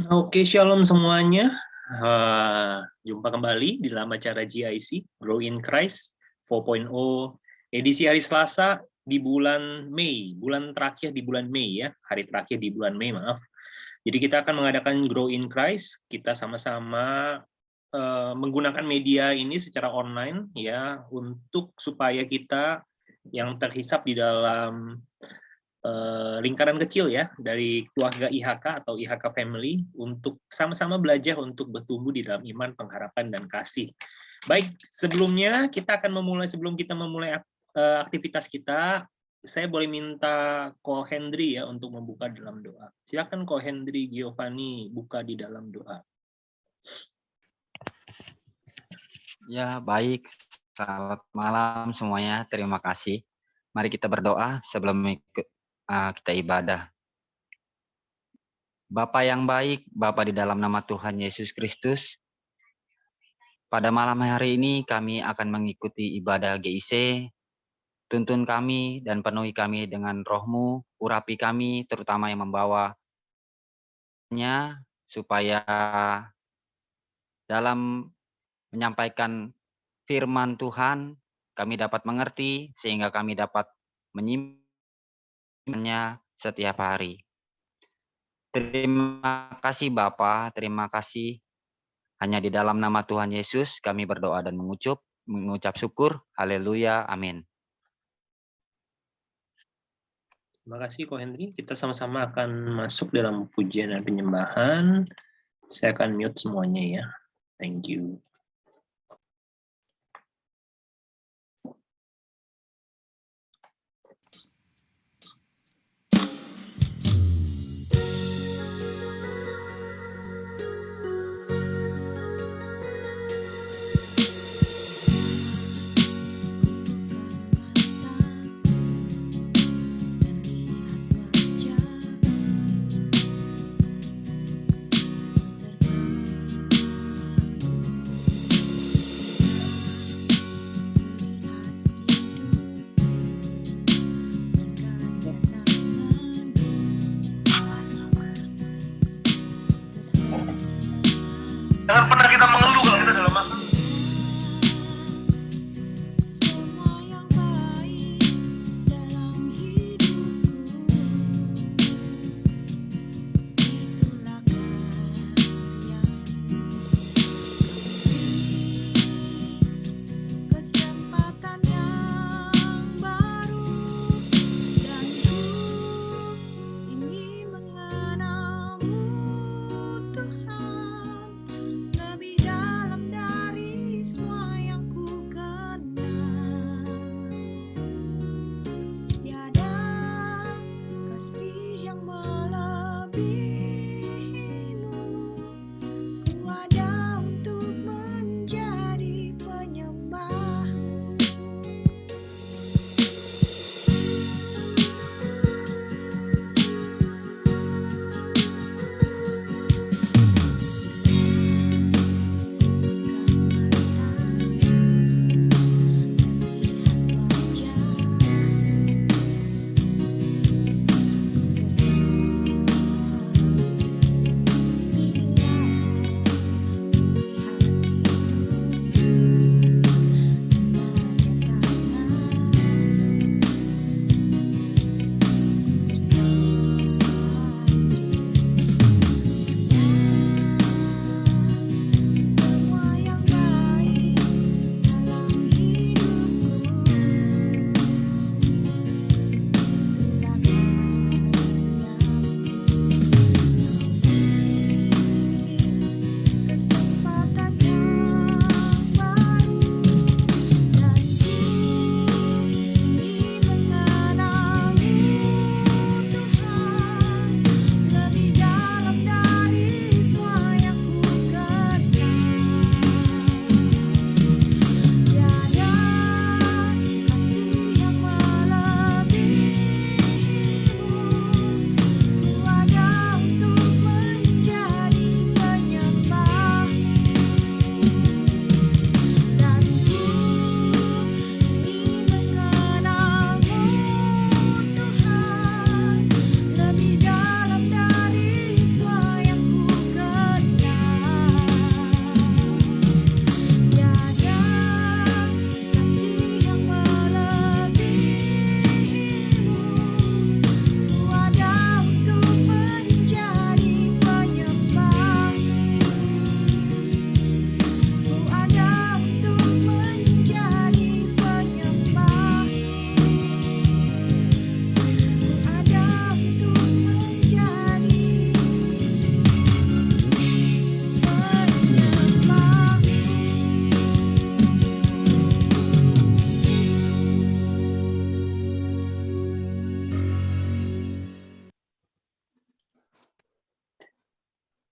Oke, shalom semuanya. Jumpa kembali di dalam acara GIC, Grow in Christ 4.0, edisi hari Selasa di bulan Mei, bulan terakhir di bulan Mei ya, hari terakhir di bulan Mei, maaf. Jadi kita akan mengadakan Grow in Christ, kita sama-sama menggunakan media ini secara online ya, untuk supaya kita yang terhisap di dalam lingkaran kecil ya dari keluarga IHK atau IHK Family untuk sama-sama belajar untuk bertumbuh di dalam iman, pengharapan, dan kasih. Baik, sebelum kita memulai aktivitas kita, saya boleh minta Ko Hendri ya untuk membuka dalam doa. Silakan Ko Hendri Giovanni buka di dalam doa. Ya, baik. Selamat malam semuanya. Terima kasih. Mari kita berdoa sebelum kita ibadah. Bapa yang baik, Bapa di dalam nama Tuhan Yesus Kristus, pada malam hari ini kami akan mengikuti ibadah GIC. Tuntun kami dan penuhi kami dengan roh-Mu, urapi kami terutama yang membawanya, supaya dalam menyampaikan firman Tuhan kami dapat mengerti sehingga kami dapat menyimpannya setiap hari. Terima kasih Bapa, terima kasih. Hanya di dalam nama Tuhan Yesus kami berdoa dan mengucap syukur. Haleluya, amin. Terima kasih Ko Hendri. Kita sama-sama akan masuk dalam pujian dan penyembahan. Saya akan mute semuanya ya. Thank you.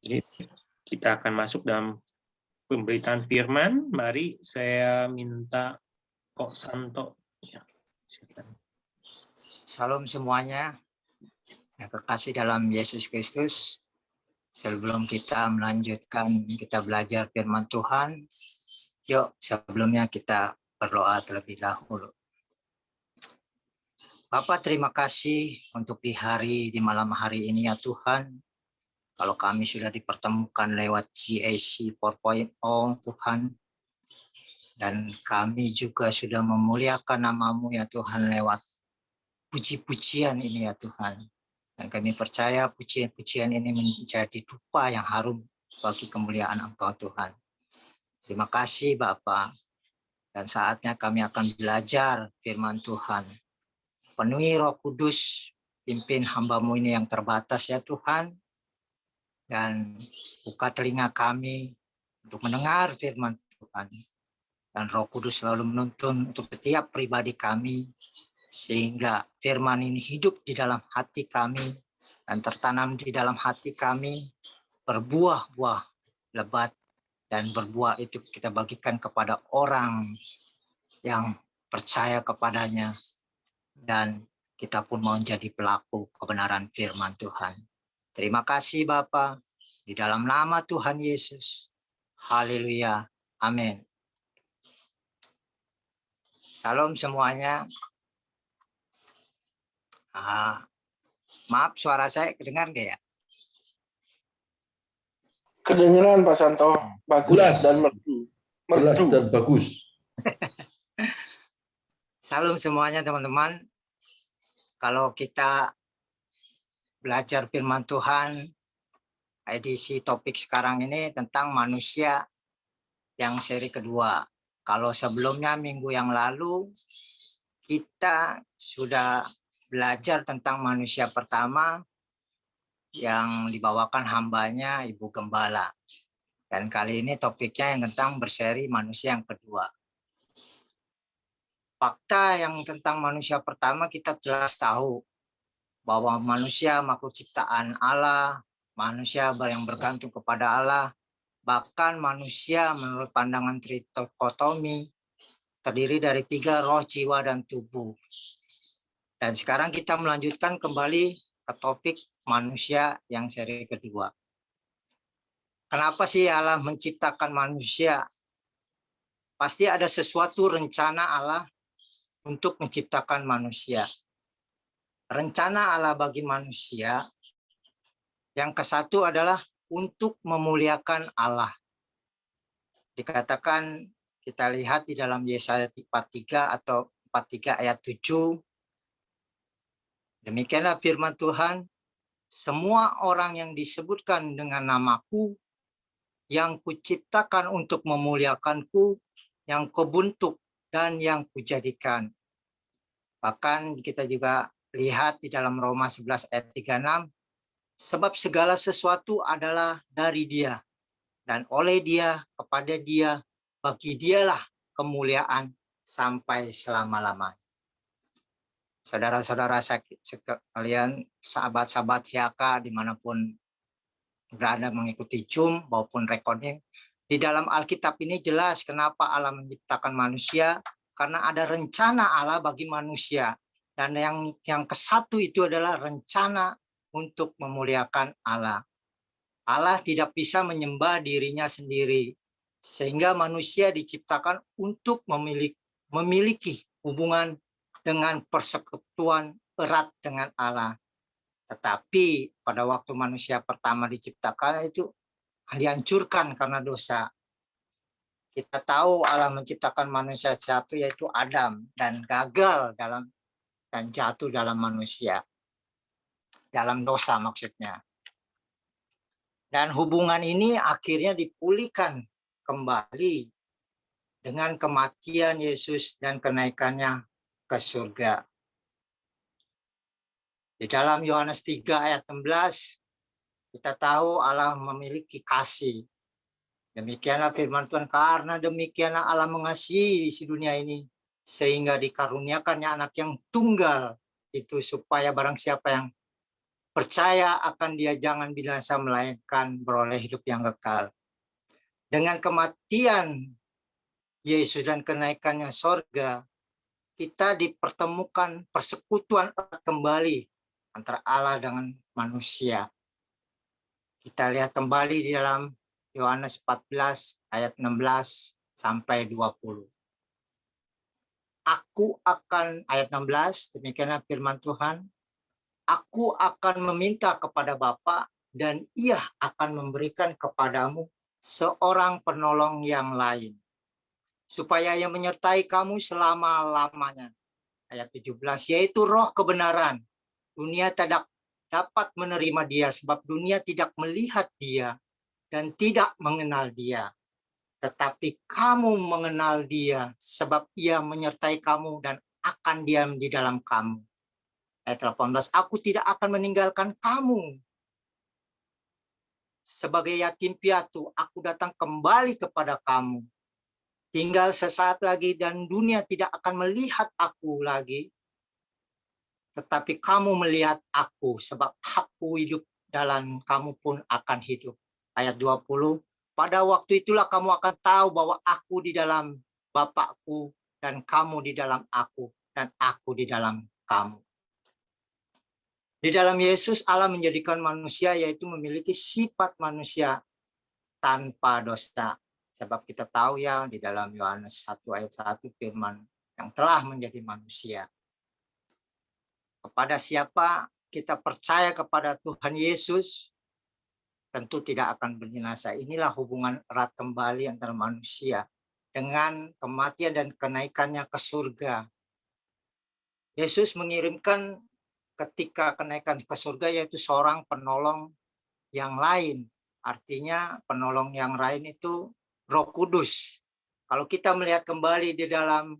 Jadi kita akan masuk dalam pemberitaan firman. Mari saya minta Kok Santo. Ya, silakan. Salam semuanya, yang terkasih dalam Yesus Kristus. Sebelum kita melanjutkan, kita belajar firman Tuhan, yuk sebelumnya kita berdoa terlebih dahulu. Bapak, terima kasih untuk di malam hari ini ya Tuhan. Kalau kami sudah dipertemukan lewat GAC 4.0 Tuhan, dan kami juga sudah memuliakan nama-Mu ya Tuhan lewat puji-pujian ini ya Tuhan. Dan kami percaya pujian-pujian ini menjadi dupa yang harum bagi kemuliaan Engkau Tuhan. Terima kasih Bapa. Dan saatnya kami akan belajar firman Tuhan. Penuhi Roh Kudus, pimpin hamba-Mu ini yang terbatas ya Tuhan. Dan buka telinga kami untuk mendengar firman Tuhan. Dan Roh Kudus selalu menuntun untuk setiap pribadi kami, sehingga firman ini hidup di dalam hati kami dan tertanam di dalam hati kami, berbuah-buah lebat, dan berbuah itu kita bagikan kepada orang yang percaya kepadanya, dan kita pun mau jadi pelaku kebenaran firman Tuhan. Terima kasih Bapa, di dalam nama Tuhan Yesus. Haleluya. Amin. Salam semuanya. Maaf, suara saya kedengar nggak ya? Kedengeran Pak Santo, bagus Jelas. dan merdu. Jelas Merdu. dan bagus. Salam semuanya teman-teman. Kalau kita belajar firman Tuhan, edisi topik sekarang ini tentang manusia yang seri kedua. Kalau sebelumnya minggu yang lalu kita sudah belajar tentang manusia pertama yang dibawakan hambanya Ibu Gembala. Dan kali ini topiknya yang tentang berseri manusia yang kedua. Fakta yang tentang manusia pertama kita jelas tahu bahwa manusia makhluk ciptaan Allah, manusia yang bergantung kepada Allah, bahkan manusia menurut pandangan trikotomi terdiri dari 3 roh, jiwa, dan tubuh. Dan sekarang kita melanjutkan kembali ke topik manusia yang seri kedua. Kenapa sih Allah menciptakan manusia? Pasti ada sesuatu rencana Allah untuk menciptakan manusia. Rencana Allah bagi manusia yang ke-1 adalah untuk memuliakan Allah. Dikatakan, kita lihat di dalam Yesaya 43 atau 43 ayat 7. Demikianlah firman Tuhan, semua orang yang disebutkan dengan namaku, yang kuciptakan untuk memuliakanku, yang kubentuk dan yang kujadikan. Bahkan kita juga lihat di dalam Roma 11 ayat 36, sebab segala sesuatu adalah dari Dia, dan oleh Dia, kepada Dia, bagi Dialah kemuliaan sampai selama-lamanya. Saudara-saudara sekalian, sahabat-sahabat Yaka dimanapun berada mengikuti Zoom maupun recording, di dalam Alkitab ini jelas kenapa Allah menciptakan manusia, karena ada rencana Allah bagi manusia. Dan yang ke-1 itu adalah rencana untuk memuliakan Allah. Allah tidak bisa menyembah dirinya sendiri, sehingga manusia diciptakan untuk memiliki hubungan dengan persekutuan erat dengan Allah. Tetapi pada waktu manusia pertama diciptakan itu dihancurkan karena dosa. Kita tahu Allah menciptakan manusia satu yaitu Adam, dan gagal dan jatuh dalam manusia. Dalam dosa maksudnya. Dan hubungan ini akhirnya dipulihkan kembali dengan kematian Yesus dan kenaikannya ke surga. Di dalam Yohanes 3 ayat 16, kita tahu Allah memiliki kasih. Demikianlah firman Tuhan, karena demikianlah Allah mengasihi isi dunia ini, sehingga dikaruniakannya anak yang tunggal, itu supaya barang siapa yang percaya akan Dia jangan binasa melainkan beroleh hidup yang kekal. Dengan kematian Yesus dan kenaikannya sorga, kita dipertemukan persekutuan erat kembali antara Allah dengan manusia. Kita lihat kembali di dalam Yohanes 14 ayat 16 sampai 20. Aku akan, ayat 16, demikianlah firman Tuhan, aku akan meminta kepada Bapa dan Ia akan memberikan kepadamu seorang penolong yang lain, supaya Ia menyertai kamu selama-lamanya. Ayat 17, yaitu roh kebenaran. Dunia tidak dapat menerima Dia, sebab dunia tidak melihat Dia dan tidak mengenal Dia. Tetapi kamu mengenal Dia, sebab Ia menyertai kamu dan akan diam di dalam kamu. Ayat 18, aku tidak akan meninggalkan kamu sebagai yatim piatu, aku datang kembali kepada kamu. Tinggal sesaat lagi dan dunia tidak akan melihat aku lagi, tetapi kamu melihat aku, sebab aku hidup dan kamu pun akan hidup. Ayat 20, pada waktu itulah kamu akan tahu bahwa aku di dalam Bapakku dan kamu di dalam aku dan aku di dalam kamu. Di dalam Yesus Allah menjadikan manusia, yaitu memiliki sifat manusia tanpa dosa. Sebab kita tahu ya di dalam Yohanes 1 ayat 1 firman yang telah menjadi manusia. Kepada siapa kita percaya kepada Tuhan Yesus, tentu tidak akan berbinasa. Inilah hubungan erat kembali antara manusia dengan kematian dan kenaikannya ke surga. Yesus mengirimkan ketika kenaikan ke surga, yaitu seorang penolong yang lain. Artinya penolong yang lain itu Roh Kudus. Kalau kita melihat kembali di dalam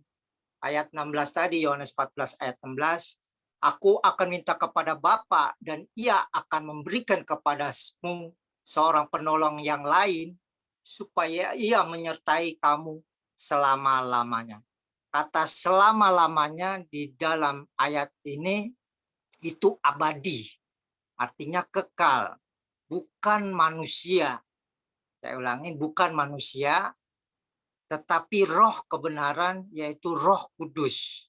ayat 16 tadi, Yohanes 14 ayat 16, aku akan minta kepada Bapa dan Ia akan memberikan kepadamu seorang penolong yang lain, supaya Ia menyertai kamu selama-lamanya. Kata selama-lamanya di dalam ayat ini itu abadi, artinya kekal, bukan manusia. Saya ulangi, bukan manusia, tetapi roh kebenaran, yaitu Roh Kudus.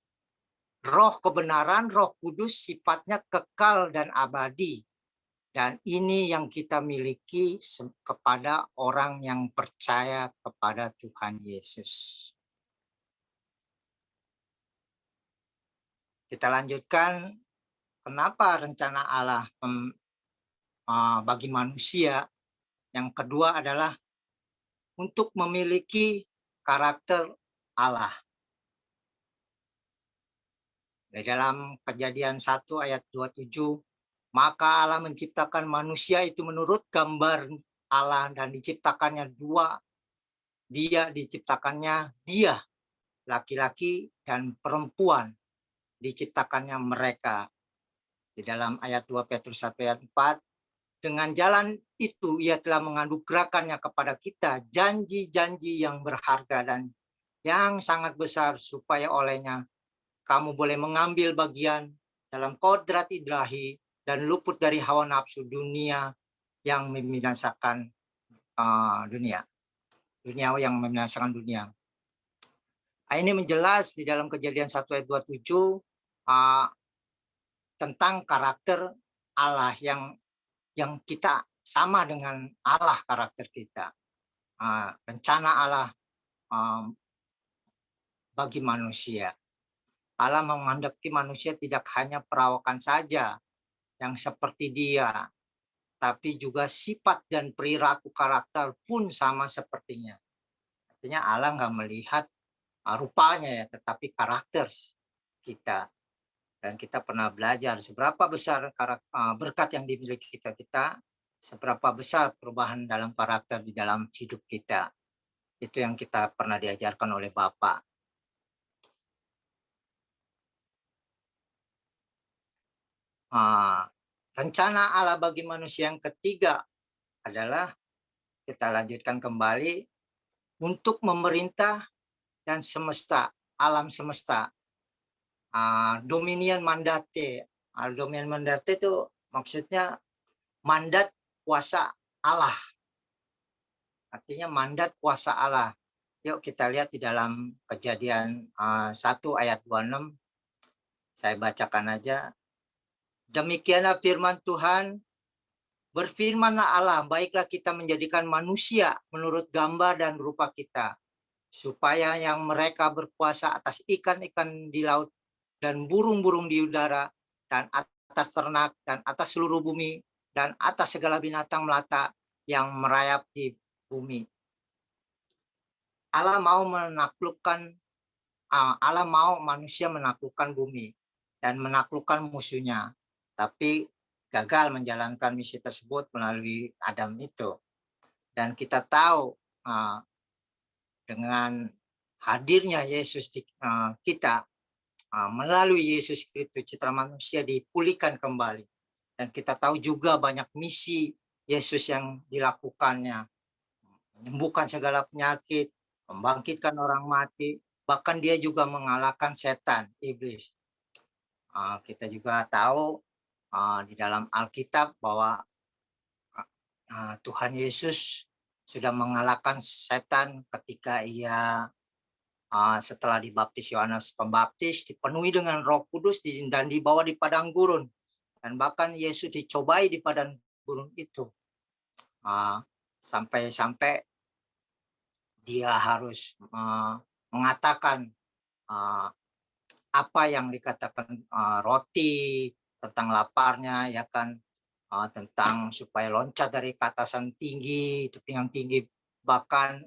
Roh kebenaran, Roh Kudus sifatnya kekal dan abadi. Dan ini yang kita miliki kepada orang yang percaya kepada Tuhan Yesus. Kita lanjutkan. Kenapa rencana Allah bagi manusia? Yang kedua adalah untuk memiliki karakter Allah. Di dalam Kejadian 1 ayat 27, maka Allah menciptakan manusia itu menurut gambar Allah dan diciptakannya dua. Dia diciptakannya dia, laki-laki dan perempuan, diciptakannya mereka. Di dalam ayat 2 Petrus 1 ayat 4, dengan jalan itu Ia telah menganugerahkannya kepada kita janji-janji yang berharga dan yang sangat besar, supaya olehnya kamu boleh mengambil bagian dalam kodrat ilahi dan luput dari hawa nafsu dunia yang membinasakan dunia yang membinasakan dunia. Ini menjelas di dalam Kejadian 1 ayat 27 tentang karakter Allah yang kita sama dengan Allah karakter kita. Rencana Allah bagi manusia. Allah menghendaki manusia tidak hanya perawakan saja yang seperti Dia, tapi juga sifat dan perilaku karakter pun sama sepertinya. Artinya Allah nggak melihat rupanya ya, tetapi karakter kita. Dan kita pernah belajar seberapa besar berkat yang dimiliki kita, seberapa besar perubahan dalam karakter di dalam hidup kita. Itu yang kita pernah diajarkan oleh Bapak. Rencana Allah bagi manusia yang ketiga adalah, kita lanjutkan kembali, untuk memerintah dan semesta, alam semesta. Dominion mandate. Dominion mandate itu maksudnya mandat kuasa Allah. Artinya mandat kuasa Allah. Yuk kita lihat di dalam Kejadian 1 ayat 26. Saya bacakan aja. Demikianlah firman Tuhan, berfirmanlah Allah, baiklah kita menjadikan manusia menurut gambar dan rupa kita, supaya yang mereka berkuasa atas ikan-ikan di laut dan burung-burung di udara dan atas ternak dan atas seluruh bumi dan atas segala binatang melata yang merayap di bumi. Allah mau manusia menaklukkan bumi dan menaklukkan musuhnya, tapi gagal menjalankan misi tersebut melalui Adam itu. Dan kita tahu dengan hadirnya Yesus di kita, melalui Yesus Kristus citra manusia dipulihkan kembali. Dan kita tahu juga banyak misi Yesus yang dilakukannya, menyembuhkan segala penyakit, membangkitkan orang mati, bahkan dia juga mengalahkan setan, iblis. Kita juga tahu di dalam Alkitab bahwa Tuhan Yesus sudah mengalahkan setan ketika ia setelah dibaptis Yohanes Pembaptis, dipenuhi dengan Roh Kudus dan dibawa di padang gurun. Dan bahkan Yesus dicobai di padang gurun itu. Sampai-sampai dia harus mengatakan apa yang dikatakan roti, tentang laparnya, ya kan, tentang supaya loncat dari keatasan tinggi, tebing yang tinggi, bahkan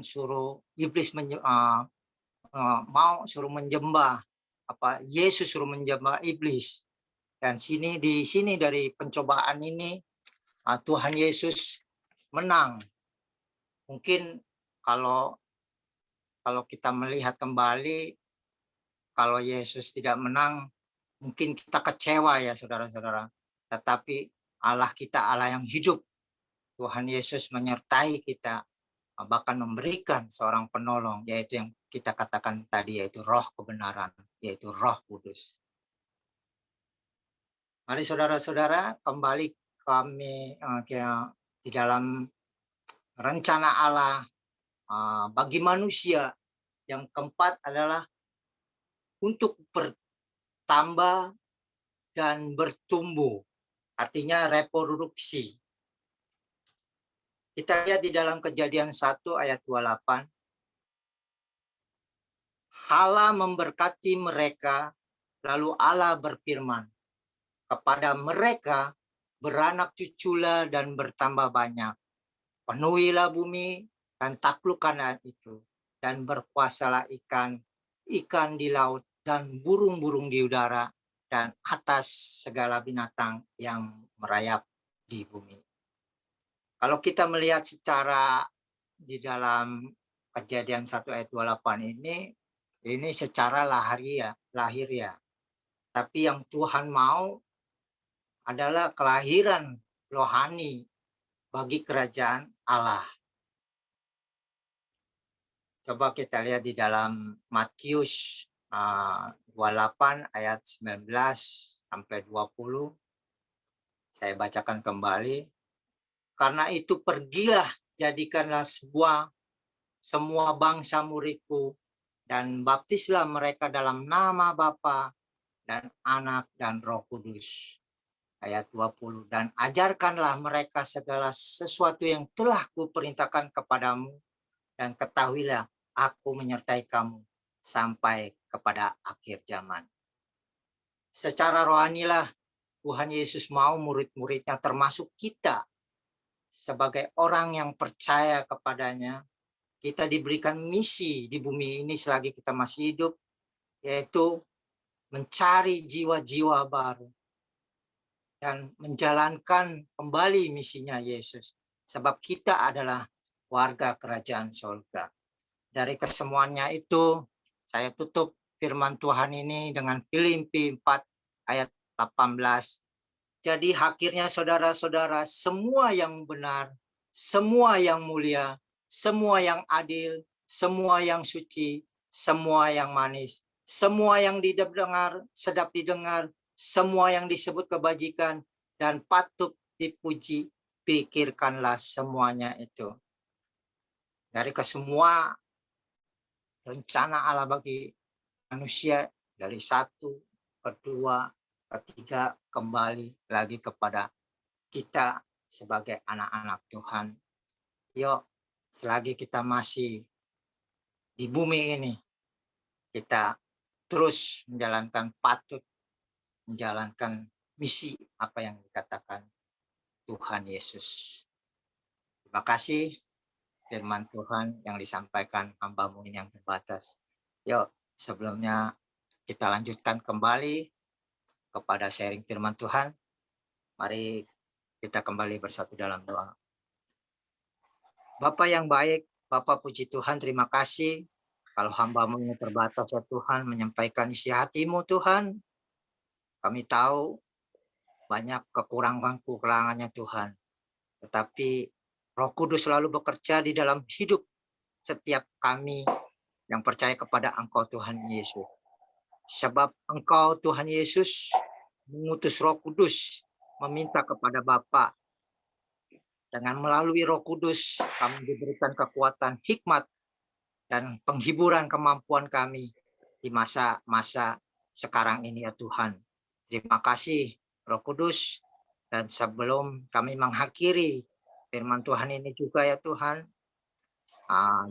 suruh iblis mau suruh menjembah, Yesus suruh menjembah iblis. Dan di sini dari pencobaan ini Tuhan Yesus menang. Mungkin kalau kita melihat kembali, kalau Yesus tidak menang, mungkin kita kecewa ya saudara-saudara. Tetapi Allah kita Allah yang hidup. Tuhan Yesus menyertai kita, bahkan memberikan seorang penolong, yaitu yang kita katakan tadi, yaitu Roh kebenaran, yaitu Roh Kudus. Mari saudara-saudara, kembali kami di dalam rencana Allah bagi manusia. Yang keempat adalah untuk bertambah dan bertumbuh, artinya reproduksi. Kita lihat di dalam Kejadian 1 ayat 28. Allah memberkati mereka, lalu Allah berfirman, kepada mereka beranak cuculah dan bertambah banyak. Penuhilah bumi dan taklukkanlah itu, dan berkuasalah ikan di laut dan burung-burung di udara dan atas segala binatang yang merayap di bumi. Kalau kita melihat secara di dalam Kejadian 1 ayat 28 ini secara lahir ya. Tapi yang Tuhan mau adalah kelahiran rohani bagi kerajaan Allah. Coba kita lihat di dalam Matius 28 ayat 19 sampai 20. Saya bacakan kembali. Karena itu pergilah, jadikanlah semua bangsa muridku, dan baptislah mereka dalam nama Bapa dan Anak dan Roh Kudus. Ayat 20. Dan ajarkanlah mereka segala sesuatu yang telah kuperintahkan kepadamu, dan ketahuilah aku menyertai kamu sampai kepada akhir zaman. Secara rohanilah Tuhan Yesus mau murid-muridnya, termasuk kita sebagai orang yang percaya kepadanya, kita diberikan misi di bumi ini selagi kita masih hidup, yaitu mencari jiwa-jiwa baru dan menjalankan kembali misinya Yesus. Sebab kita adalah warga kerajaan surga. Dari kesemuanya itu, saya tutup firman Tuhan ini dengan Filipi 4 ayat 18. Jadi akhirnya saudara-saudara, semua yang benar, semua yang mulia, semua yang adil, semua yang suci, semua yang manis, semua yang sedap didengar, semua yang disebut kebajikan dan patut dipuji, pikirkanlah semuanya itu. Dari kesemua rencana Allah bagi manusia, dari 1, kedua, ketiga, kembali lagi kepada kita sebagai anak-anak Tuhan. Yuk, selagi kita masih di bumi ini, kita terus patut menjalankan misi apa yang dikatakan Tuhan Yesus. Terima kasih firman Tuhan yang disampaikan hamba-Mu ini yang terbatas. Yuk, sebelumnya kita lanjutkan kembali kepada sharing firman Tuhan. Mari kita kembali bersatu dalam doa. Bapa yang baik, Bapa puji Tuhan, terima kasih kalau hamba-Mu ini terbatas ya Tuhan, menyampaikan isi hati-Mu Tuhan. Kami tahu banyak kekurangan-kekurangannya Tuhan. Tetapi Roh Kudus selalu bekerja di dalam hidup setiap kami yang percaya kepada Engkau Tuhan Yesus. Sebab Engkau Tuhan Yesus mengutus Roh Kudus, meminta kepada Bapa. Dengan melalui Roh Kudus kami diberikan kekuatan, hikmat, dan penghiburan kemampuan kami di masa-masa sekarang ini ya Tuhan. Terima kasih Roh Kudus. Dan sebelum kami mengakhiri firman Tuhan ini juga ya Tuhan,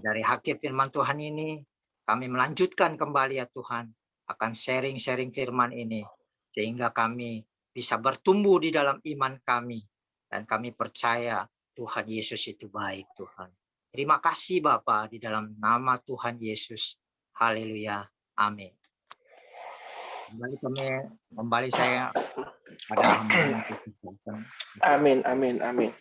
dari akhir firman Tuhan ini kami melanjutkan kembali ya Tuhan akan sharing-sharing firman ini, sehingga kami bisa bertumbuh di dalam iman kami, dan kami percaya Tuhan Yesus itu baik Tuhan. Terima kasih Bapa, di dalam nama Tuhan Yesus. Haleluya. Amin. Kembali saya pada Amin, amin, amin.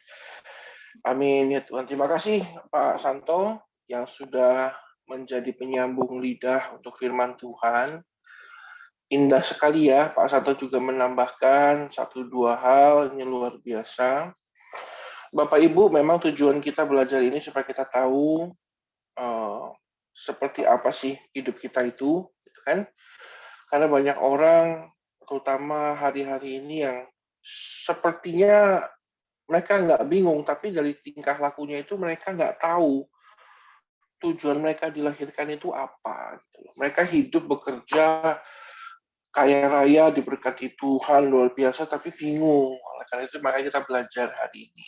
Amin ya Tuhan. Terima kasih Pak Santo yang sudah menjadi penyambung lidah untuk firman Tuhan. Indah sekali ya, Pak Santo juga menambahkan 1-2 hal yang luar biasa. Bapak Ibu, memang tujuan kita belajar ini supaya kita tahu seperti apa sih hidup kita itu, gitu kan? Karena banyak orang, terutama hari-hari ini, yang sepertinya mereka nggak bingung, tapi dari tingkah lakunya itu mereka nggak tahu tujuan mereka dilahirkan itu apa. Mereka hidup, bekerja, kaya raya, diberkati Tuhan, luar biasa, tapi bingung. Oleh karena itu, makanya kita belajar hari ini.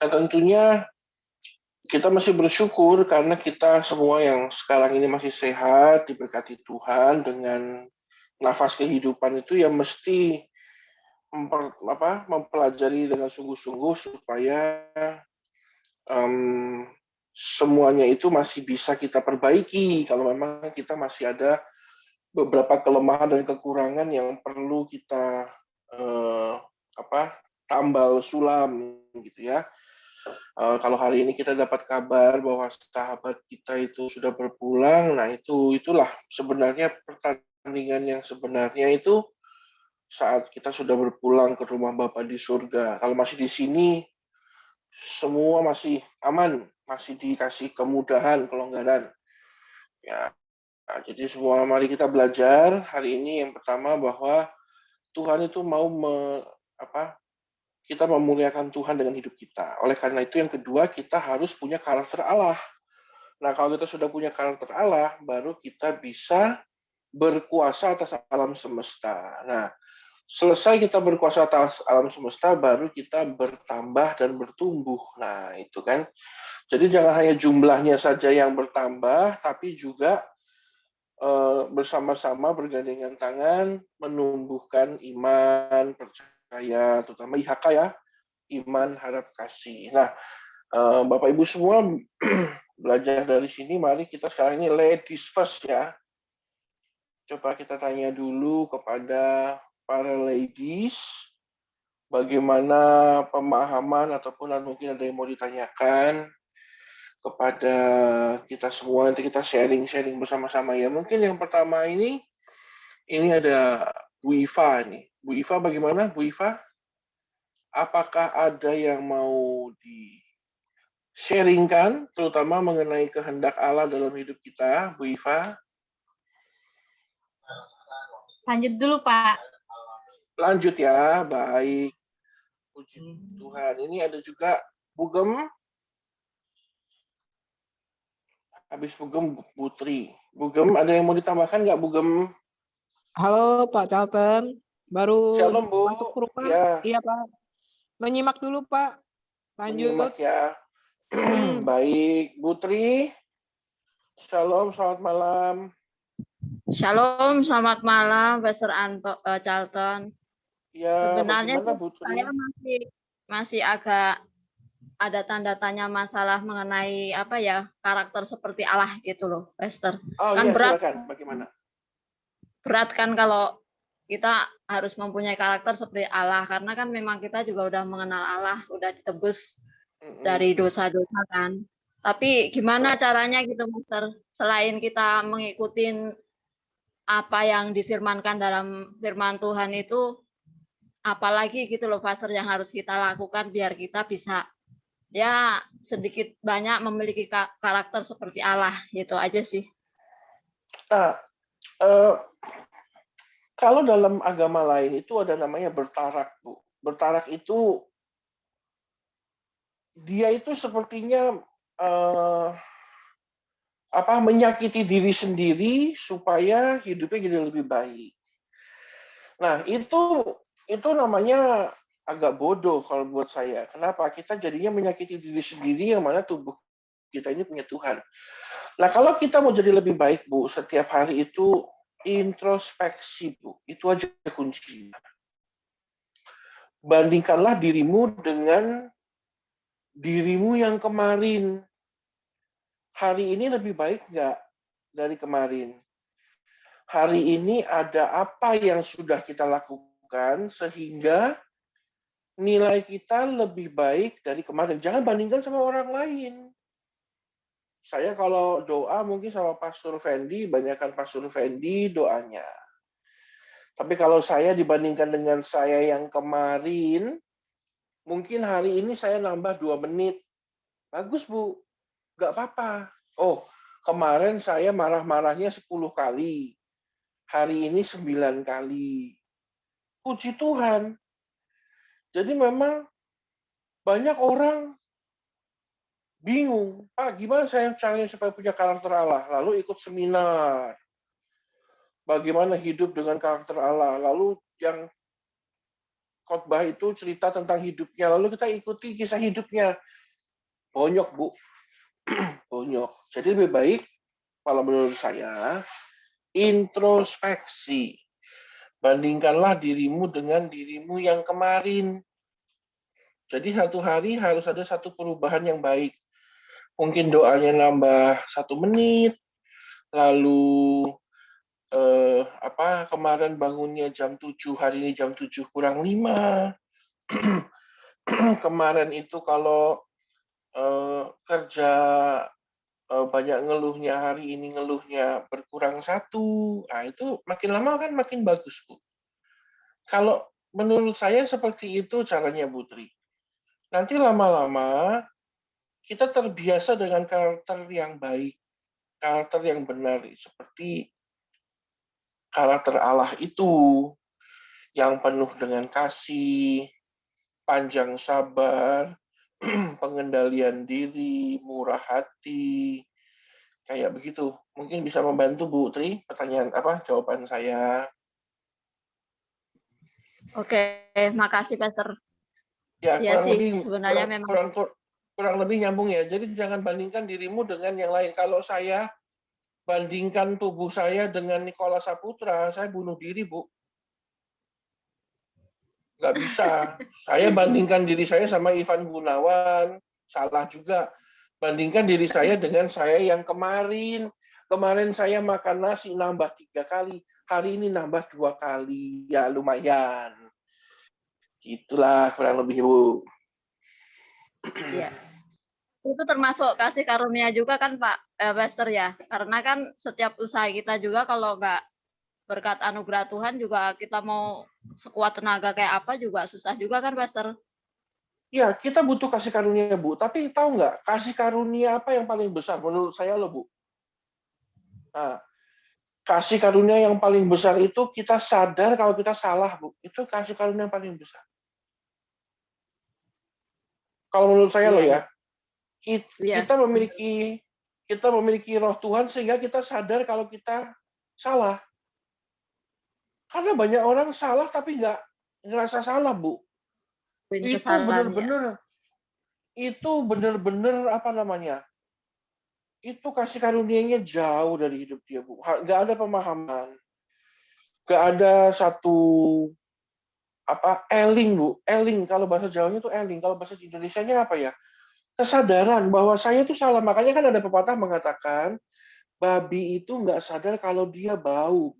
Nah, tentunya kita masih bersyukur karena kita semua yang sekarang ini masih sehat, diberkati Tuhan dengan nafas kehidupan itu, yang mesti mempelajari dengan sungguh-sungguh supaya semuanya itu masih bisa kita perbaiki kalau memang kita masih ada beberapa kelemahan dan kekurangan yang perlu kita tambal sulam gitu ya. Kalau hari ini kita dapat kabar bahwa sahabat kita itu sudah berpulang, nah itulah sebenarnya pertandingan yang sebenarnya itu saat kita sudah berpulang ke rumah Bapa di surga. Kalau masih di sini, semua masih aman, masih dikasih kemudahan, kelonggaran. Ya, nah, jadi semua mari kita belajar hari ini. Yang pertama bahwa Tuhan itu mau kita memuliakan Tuhan dengan hidup kita. Oleh karena itu yang kedua, kita harus punya karakter Allah. Nah, kalau kita sudah punya karakter Allah, baru kita bisa berkuasa atas alam semesta. Nah, selesai kita berkuasa atas alam semesta, baru kita bertambah dan bertumbuh. Nah, itu kan. Jadi jangan hanya jumlahnya saja yang bertambah, tapi juga bersama-sama bergandengan tangan menumbuhkan iman, percaya, terutama IHK ya, iman, harap, kasih. Nah, Bapak Ibu semua belajar dari sini, mari kita sekarang ini ladies first ya. Coba kita tanya dulu kepada para ladies, bagaimana pemahaman ataupun mungkin ada yang mau ditanyakan kepada kita semua. Nanti kita sharing bersama-sama ya. Mungkin yang pertama ini ada Bu Iva nih. Bu Iva bagaimana Bu Iva? Apakah ada yang mau di-sharingkan terutama mengenai kehendak Allah dalam hidup kita, Bu Iva? Lanjut dulu, Pak. Lanjut ya, baik. Puji Tuhan. Ini ada juga Bugem. Habis Bugem, Putri. Bugem, ada yang mau ditambahkan nggak, Bugem? Halo Pak Charlton, baru Shalom, Bu. masuk rumah. Ya, Iya Pak, menyimak dulu Pak. menyimak Lanjut. ya. Baik, Putri. Shalom, selamat malam. Shalom, selamat malam, Pastor Charlton. Ya, Sebenarnya bagaimana, sih Putri? saya masih agak ada tanda tanya masalah mengenai apa ya karakter seperti Allah gitu loh, Pastor. Oh Kan iya, berat silakan. Bagaimana? kan kalau kita harus mempunyai karakter seperti Allah karena kan memang kita juga udah mengenal Allah, udah ditebus dari dosa-dosa kan. Tapi gimana caranya gitu, Pastor? Selain kita mengikuti apa yang difirmankan dalam firman Tuhan itu, apalagi gitu loh Pastor yang harus kita lakukan biar kita bisa ya sedikit banyak memiliki karakter seperti Allah, gitu aja sih. Nah, kalau dalam agama lain itu ada namanya bertarak, Bu. Bertarak itu dia itu sepertinya menyakiti diri sendiri supaya hidupnya jadi lebih baik. Nah, itu namanya agak bodoh kalau buat saya. Kenapa? Kita jadinya menyakiti diri sendiri yang mana tubuh kita ini punya Tuhan. Nah, kalau kita mau jadi lebih baik, Bu, setiap hari itu introspeksi, Bu. Itu aja kuncinya. Bandingkanlah dirimu dengan dirimu yang kemarin. Hari ini lebih baik nggak dari kemarin? Hari ini ada apa yang sudah kita lakukan sehingga nilai kita lebih baik dari kemarin. Jangan bandingkan sama orang lain. Saya kalau doa mungkin sama Pastor Fendi, banyakkan Pastor Fendi doanya. Tapi kalau saya dibandingkan dengan saya yang kemarin, mungkin hari ini saya nambah 2 menit. Bagus, Bu. Nggak apa-apa. Oh, kemarin saya marah-marahnya 10 kali. Hari ini 9 kali. Puji Tuhan. Jadi memang banyak orang bingung. Pak, gimana saya caranya supaya punya karakter Allah? Lalu ikut seminar. Bagaimana hidup dengan karakter Allah? Lalu yang khotbah itu cerita tentang hidupnya. Lalu kita ikuti kisah hidupnya. Bonyok, Bu. Bonyok. Jadi lebih baik, kalau menurut saya, introspeksi. Bandingkanlah dirimu dengan dirimu yang kemarin. Jadi satu hari harus ada satu perubahan yang baik. Mungkin doanya nambah 1 menit, lalu kemarin bangunnya jam 7, hari ini jam 7 kurang 5. Kemarin itu kalau kerja banyak ngeluhnya, hari ini ngeluhnya berkurang 1. Nah, itu makin lama kan makin bagus, Bu. Kalau menurut saya seperti itu caranya, Putri. Nanti lama-lama kita terbiasa dengan karakter yang baik, karakter yang benar, seperti karakter Allah itu, yang penuh dengan kasih, panjang sabar, pengendalian diri, murah hati, kayak begitu. Mungkin bisa membantu, Bu Tri, jawaban saya. Oke, makasih Pastor. Ya, Ya kurang sih, lebih sebenarnya memang kurang lebih nyambung ya. Jadi jangan bandingkan dirimu dengan yang lain. Kalau saya bandingkan tubuh saya dengan Nikola Saputra, saya bunuh diri, Bu. Nggak bisa. Saya bandingkan diri saya sama Ivan Gunawan, salah juga. Bandingkan diri saya dengan saya yang kemarin. Kemarin saya makan nasi nambah 3 kali, hari ini nambah 2 kali. Ya lumayan. Gitulah kurang lebih, Bu. ya. Itu termasuk kasih karunia juga kan Pak Pastor ya. Karena kan setiap usaha kita juga kalau nggak berkat anugerah Tuhan juga kita mau sekuat tenaga kayak apa juga susah juga kan Pastor. Ya, kita butuh kasih karunia, Bu. Tapi tahu nggak, kasih karunia apa yang paling besar menurut saya loh, Bu? Nah, Kasih karunia yang paling besar itu kita sadar kalau kita salah, Bu. Itu kasih karunia yang paling besar. Kalau menurut saya loh ya, kita memiliki roh Tuhan sehingga kita sadar kalau kita salah. Karena banyak orang salah tapi nggak ngerasa salah, Bu. Itu benar-benar apa namanya? Itu kasih karunia-nya jauh dari hidup dia, Bu. Nggak ada pemahaman. Nggak ada satu eling, Bu. Eling, kalau bahasa Jawanya itu eling. Kalau bahasa Indonesianya apa ya? Kesadaran bahwa saya itu salah. Makanya kan ada pepatah mengatakan, babi itu nggak sadar kalau dia bau.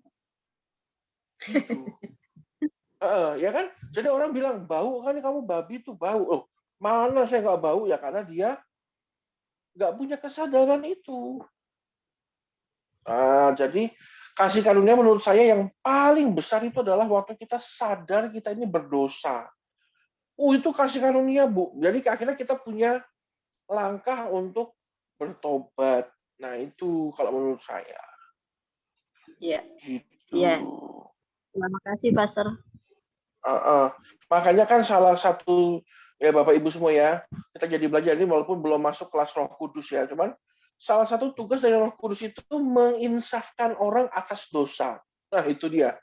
Gitu. Ya kan? Jadi orang bilang, bau kan kamu babi itu bau. Oh, mana saya nggak bau? Ya karena dia nggak punya kesadaran itu. Jadi kasih karunia menurut saya yang paling besar itu adalah waktu kita sadar kita ini berdosa. Itu kasih karunia, Bu. Jadi akhirnya kita punya langkah untuk bertobat. Nah, itu kalau menurut saya. Iya. Gitu. Iya. Terima kasih, Pastor. Makanya kan salah satu, ya Bapak Ibu semua ya, kita jadi belajar ini walaupun belum masuk kelas Roh Kudus ya, cuman salah satu tugas dari Roh Kudus itu menginsafkan orang atas dosa. Nah, itu dia.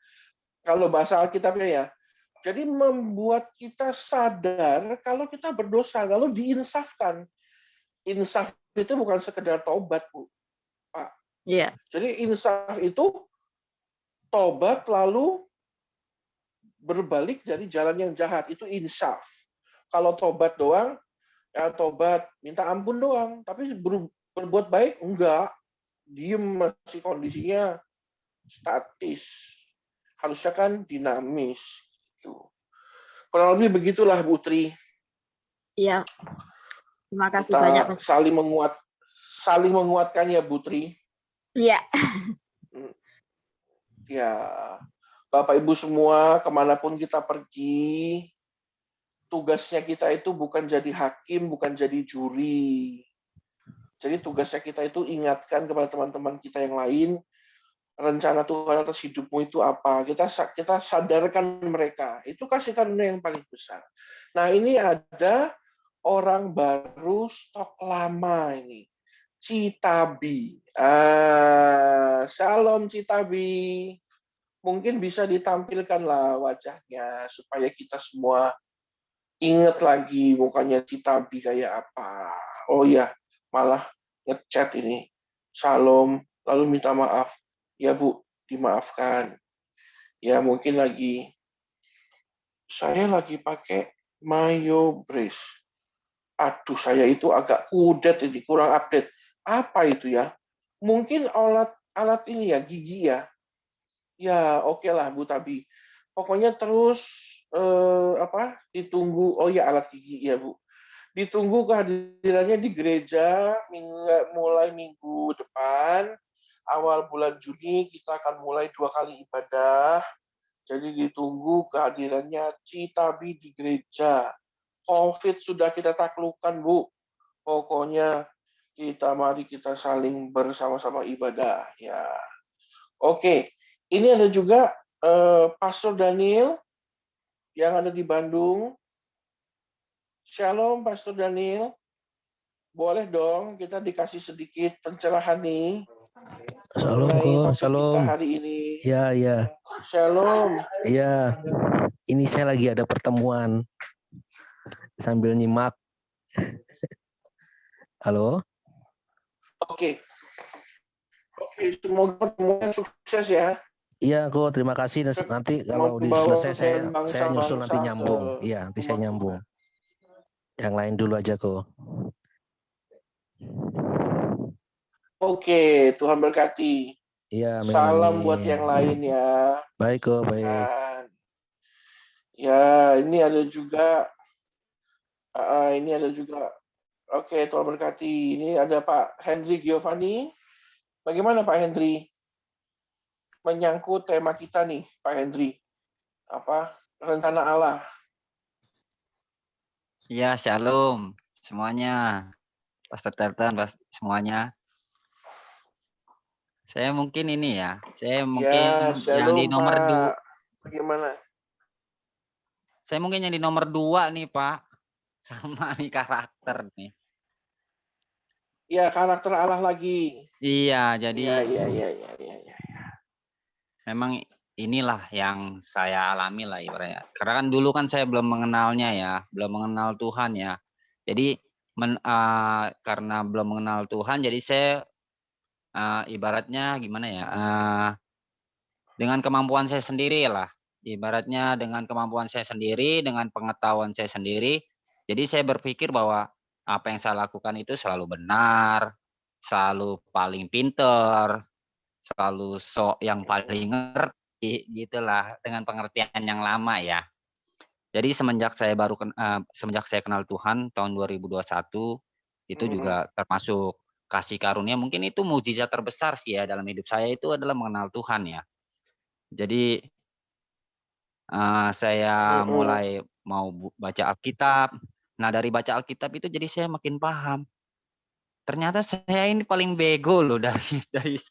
Kalau bahasa Alkitabnya ya. Jadi membuat kita sadar kalau kita berdosa, lalu diinsafkan. Insaf itu bukan sekedar tobat, Bu. Pak. Iya. Jadi insaf itu tobat lalu berbalik dari jalan yang jahat. Itu insaf. Kalau tobat doang, ya tobat, minta ampun doang. Tapi berbuat baik, enggak. Diem masih kondisinya statis. Harusnya kan dinamis. Gitu. Kurang lebih begitulah, Bu Tri. Iya. Terima kasih Kita banyak, Mas. saling menguatkan ya, Bu Tri. Iya. Ya, Bapak Ibu semua, kemanapun kita pergi, tugasnya kita itu bukan jadi hakim, bukan jadi juri. Jadi tugasnya kita itu ingatkan kepada teman-teman kita yang lain, rencana Tuhan atas hidupmu itu apa. Kita sadarkan mereka. Itu kasih karunia yang paling besar. Nah, ini ada orang baru stok lama ini. Citabi. Shalom Citabi. Mungkin bisa ditampilkanlah wajahnya supaya kita semua ingat lagi mukanya Citabi kayak apa. Oh ya, malah ngechat ini. Shalom, lalu minta maaf. Ya Bu, dimaafkan. Ya mungkin saya lagi pakai Mayo Brace. Aduh, saya itu agak kudet ini, kurang update. Apa itu ya? Mungkin alat ini ya, gigi ya. Ya, oke lah Bu Tabi. Pokoknya terus ditunggu. Oh ya, alat gigi ya Bu. Ditunggu kehadirannya di gereja mulai minggu depan. Awal bulan Juni kita akan mulai 2 kali ibadah. Jadi ditunggu kehadirannya Citabi di gereja. COVID sudah kita taklukkan, Bu. Pokoknya mari kita saling bersama-sama ibadah. Ya, oke. Ini ada juga Pastor Daniel yang ada di Bandung. Shalom, Pastor Daniel. Boleh dong kita dikasih sedikit pencerahan nih. Shalom, Ko. Shalom. Kita hari ini. Ya. Shalom. Ya. Ini saya lagi ada pertemuan sambil nyimak. Halo. Oke, semoga pertemuan sukses ya. Iya, Ko. Terima kasih. Nanti kalau selesai saya nyusul nanti nyambung. Iya, nanti saya nyambung. Yang lain dulu aja, Ko. Oke, Tuhan berkati. Iya, salam buat yang lain ya. Baik, Ko, baik. Ya, ini ada juga. Oke, Tuhan berkati. Ini ada Pak Henry Giovanni. Bagaimana Pak Henry? Menyangkut tema kita nih, Pak Henry. Rencana Allah. Ya, shalom semuanya. Pastor Tartan, semuanya. Saya mungkin ini ya, saya Ya, mungkin yang di shalom nomor Pak. Bagaimana? saya mungkin yang di nomor 2 nih Pak, sama nih karakter nih. Ya, karakter Allah lagi. Iya, Ya, jadi ya. memang inilah yang saya alami lah ibaratnya. Karena kan dulu kan saya belum mengenalnya ya, belum mengenal Tuhan ya. Jadi karena belum mengenal Tuhan, jadi saya ibaratnya gimana ya? Dengan kemampuan saya sendiri lah. Ibaratnya dengan kemampuan saya sendiri, dengan pengetahuan saya sendiri. Jadi saya berpikir bahwa apa yang saya lakukan itu selalu benar, selalu paling pinter, selalu yang paling ngerti, gitulah dengan pengertian yang lama ya. Jadi semenjak saya kenal Tuhan tahun 2021 itu juga termasuk kasih karunia, mungkin itu mukjizat terbesar sih ya dalam hidup saya itu adalah mengenal Tuhan ya. Jadi saya mulai mau baca Alkitab. Nah dari baca Alkitab itu jadi saya makin paham. Ternyata saya ini paling bego loh dari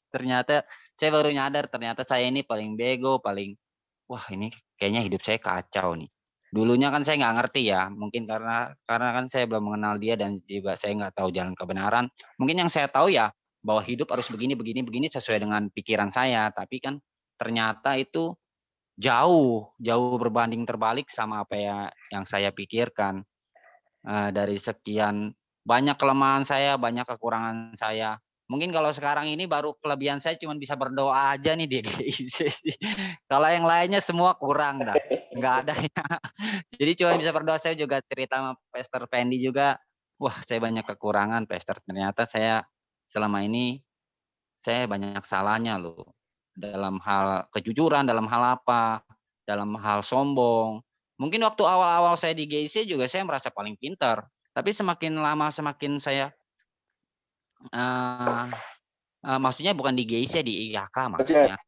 ternyata saya baru nyadar ternyata saya ini paling bego, wah ini kayaknya hidup saya kacau nih. Dulunya kan saya nggak ngerti ya, mungkin karena kan saya belum mengenal dia dan juga saya nggak tahu jalan kebenaran. Mungkin yang saya tahu ya bahwa hidup harus begini sesuai dengan pikiran saya, tapi kan ternyata itu jauh berbanding terbalik sama apa ya yang saya pikirkan. Dari sekian banyak kelemahan saya, banyak kekurangan saya. Mungkin kalau sekarang ini baru kelebihan saya cuma bisa berdoa aja nih di GIC. Kalau yang lainnya semua kurang dah, nggak ada ya. Jadi cuma bisa berdoa. Saya juga cerita sama Pastor Fendi juga, wah saya banyak kekurangan Pastor. Ternyata saya selama ini saya banyak salahnya loh. Dalam hal kejujuran, dalam hal apa, dalam hal sombong. Mungkin waktu awal-awal saya di GIC juga saya merasa paling pintar. Tapi semakin lama semakin saya, maksudnya bukan di GIC, di IHK maksudnya.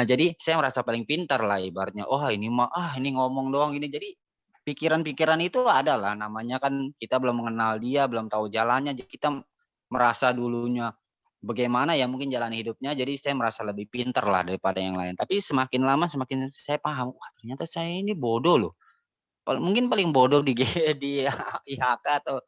Jadi saya merasa paling pintar lah ibaratnya. Oh ini mah, ini ngomong doang ini. Jadi pikiran-pikiran itu ada lah. Namanya kan kita belum mengenal dia, belum tahu jalannya. Jadi kita merasa dulunya bagaimana ya mungkin jalan hidupnya, jadi saya merasa lebih pintar lah daripada yang lain. Tapi semakin lama semakin saya paham, wah ternyata saya ini bodoh loh. Mungkin paling bodoh di di IHK atau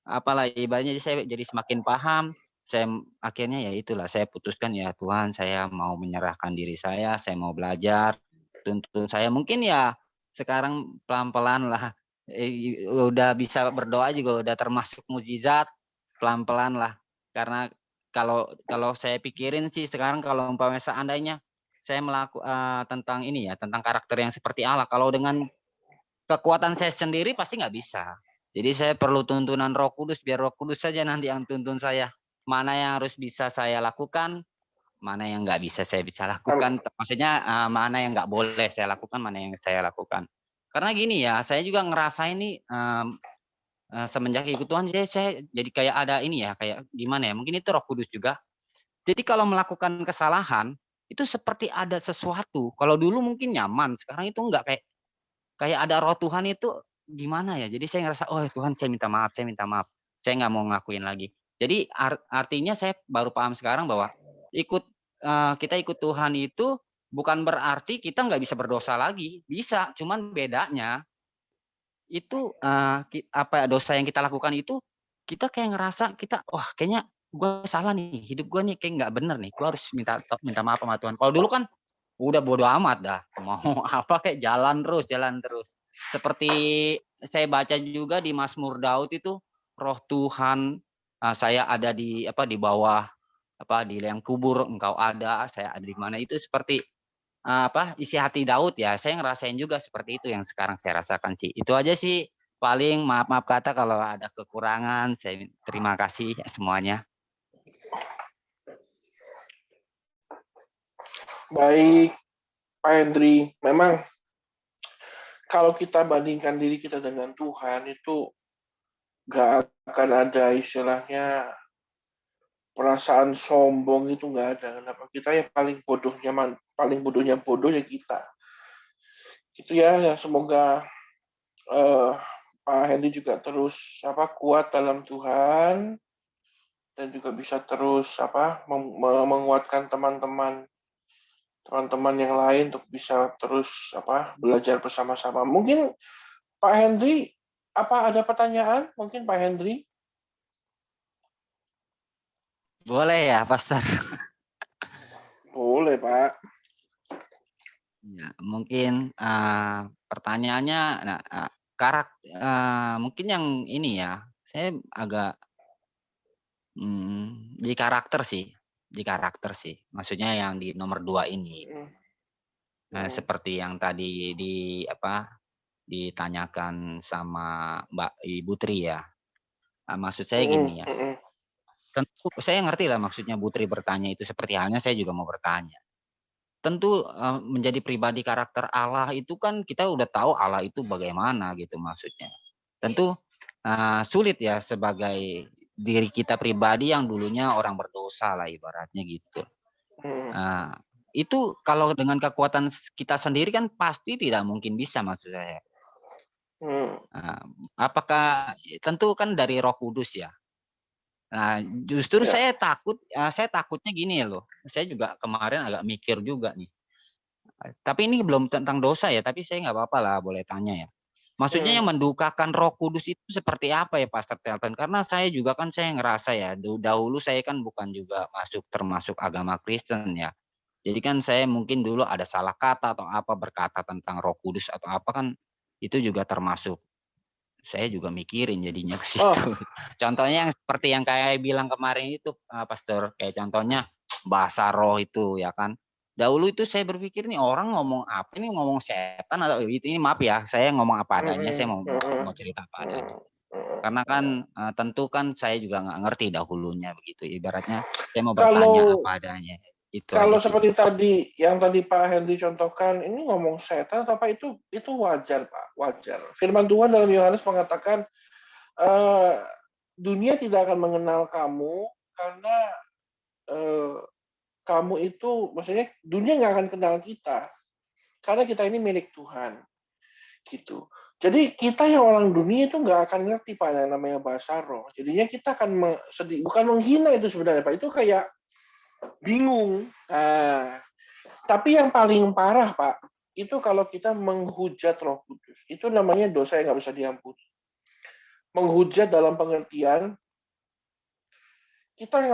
apalah ibaratnya saya jadi semakin paham. Saya akhirnya ya itulah saya putuskan ya Tuhan saya mau menyerahkan diri saya mau belajar. Tuntun saya mungkin ya sekarang pelan-pelan lah udah bisa berdoa juga udah termasuk mukjizat pelan-pelan lah karena kalau saya pikirin sih sekarang kalau umpamanya seandainya saya tentang ini ya tentang karakter yang seperti Allah kalau dengan kekuatan saya sendiri pasti nggak bisa. Jadi saya perlu tuntunan Roh Kudus biar Roh Kudus saja nanti yang tuntun saya mana yang harus bisa saya lakukan mana yang nggak bisa saya bisa lakukan maksudnya mana yang nggak boleh saya lakukan mana yang saya lakukan karena gini ya saya juga ngerasain nih semenjak ikut Tuhan saya jadi kayak ada ini ya kayak gimana ya mungkin itu Roh Kudus juga jadi kalau melakukan kesalahan itu seperti ada sesuatu kalau dulu mungkin nyaman sekarang itu enggak kayak ada Roh Tuhan itu gimana ya jadi saya ngerasa oh Tuhan saya minta maaf saya nggak mau ngelakuin lagi jadi artinya saya baru paham sekarang bahwa kita ikut Tuhan itu bukan berarti kita nggak bisa berdosa lagi bisa cuman bedanya itu apa dosa yang kita lakukan itu kita kayak ngerasa kita wah kayaknya gue salah nih hidup gue nih kayak nggak bener nih gue harus minta maaf sama Tuhan kalau dulu kan udah bodo amat dah mau apa kayak jalan terus seperti saya baca juga di Mazmur Daud itu roh Tuhan saya ada di di bawah di liang kubur engkau ada saya ada di mana itu seperti isi hati Daud ya saya ngerasain juga seperti itu yang sekarang saya rasakan sih itu aja sih paling maaf kata kalau ada kekurangan saya terima kasih semuanya. Baik Pak Hendri, memang kalau kita bandingkan diri kita dengan Tuhan itu nggak akan ada istilahnya perasaan sombong itu nggak ada. Kenapa kita ya paling bodohnya bodoh ya kita. Gitu ya semoga Pak Hendy juga terus kuat dalam Tuhan dan juga bisa terus menguatkan teman-teman yang lain untuk bisa terus belajar bersama-sama. Mungkin Pak Henry, ada pertanyaan? Mungkin Pak Henry? Boleh ya, Pastor? Boleh, Pak. Ya, mungkin pertanyaannya, mungkin yang ini ya, saya agak di karakter sih, maksudnya yang di nomor 2 ini. Nah, seperti yang tadi ditanyakan sama Mbak Ibu Tri ya. Maksud saya gini ya, tentu saya ngerti lah maksudnya Bu Tri bertanya itu, seperti halnya saya juga mau bertanya. Tentu menjadi pribadi karakter Allah itu kan kita udah tahu Allah itu bagaimana gitu maksudnya. Tentu sulit ya sebagai diri kita pribadi yang dulunya orang berdosa lah ibaratnya gitu. Itu kalau dengan kekuatan kita sendiri kan pasti tidak mungkin bisa maksud saya. Apakah tentu kan dari Roh Kudus ya. Nah, justru saya takutnya gini loh. Saya juga kemarin agak mikir juga nih. Tapi ini belum tentang dosa ya, tapi saya nggak apa-apa lah boleh tanya ya. Maksudnya yang mendukakan Roh Kudus itu seperti apa ya Pastor Telton? Karena saya ngerasa ya, dahulu saya kan bukan juga termasuk agama Kristen ya. Jadi kan saya mungkin dulu ada salah kata atau apa berkata tentang Roh Kudus atau apa kan itu juga termasuk. Saya juga mikirin jadinya ke situ. Contohnya yang seperti yang kayak bilang kemarin itu Pastor, kayak contohnya bahasa roh itu ya kan. Dahulu itu saya berpikir nih orang ngomong apa ini, ngomong setan atau ini maaf ya, saya ngomong apa adanya, saya mau cerita apa adanya. Karena kan tentu kan saya juga nggak ngerti dahulunya begitu. Ibaratnya saya mau bertanya apa adanya. Kalau seperti yang tadi Pak Henry contohkan, ini ngomong setan atau apa itu wajar Pak, wajar. Firman Tuhan dalam Yohanes mengatakan dunia tidak akan mengenal kamu karena kamu itu, maksudnya dunia nggak akan kenal kita karena kita ini milik Tuhan, gitu. Jadi kita yang orang dunia itu nggak akan ngerti Pak yang namanya bahasa roh. Jadinya kita akan bukan menghina itu sebenarnya Pak, itu kayak bingung. Tapi yang paling parah Pak, itu kalau kita menghujat Roh Kudus, itu namanya dosa yang nggak bisa diampuni. Menghujat dalam pengertian kita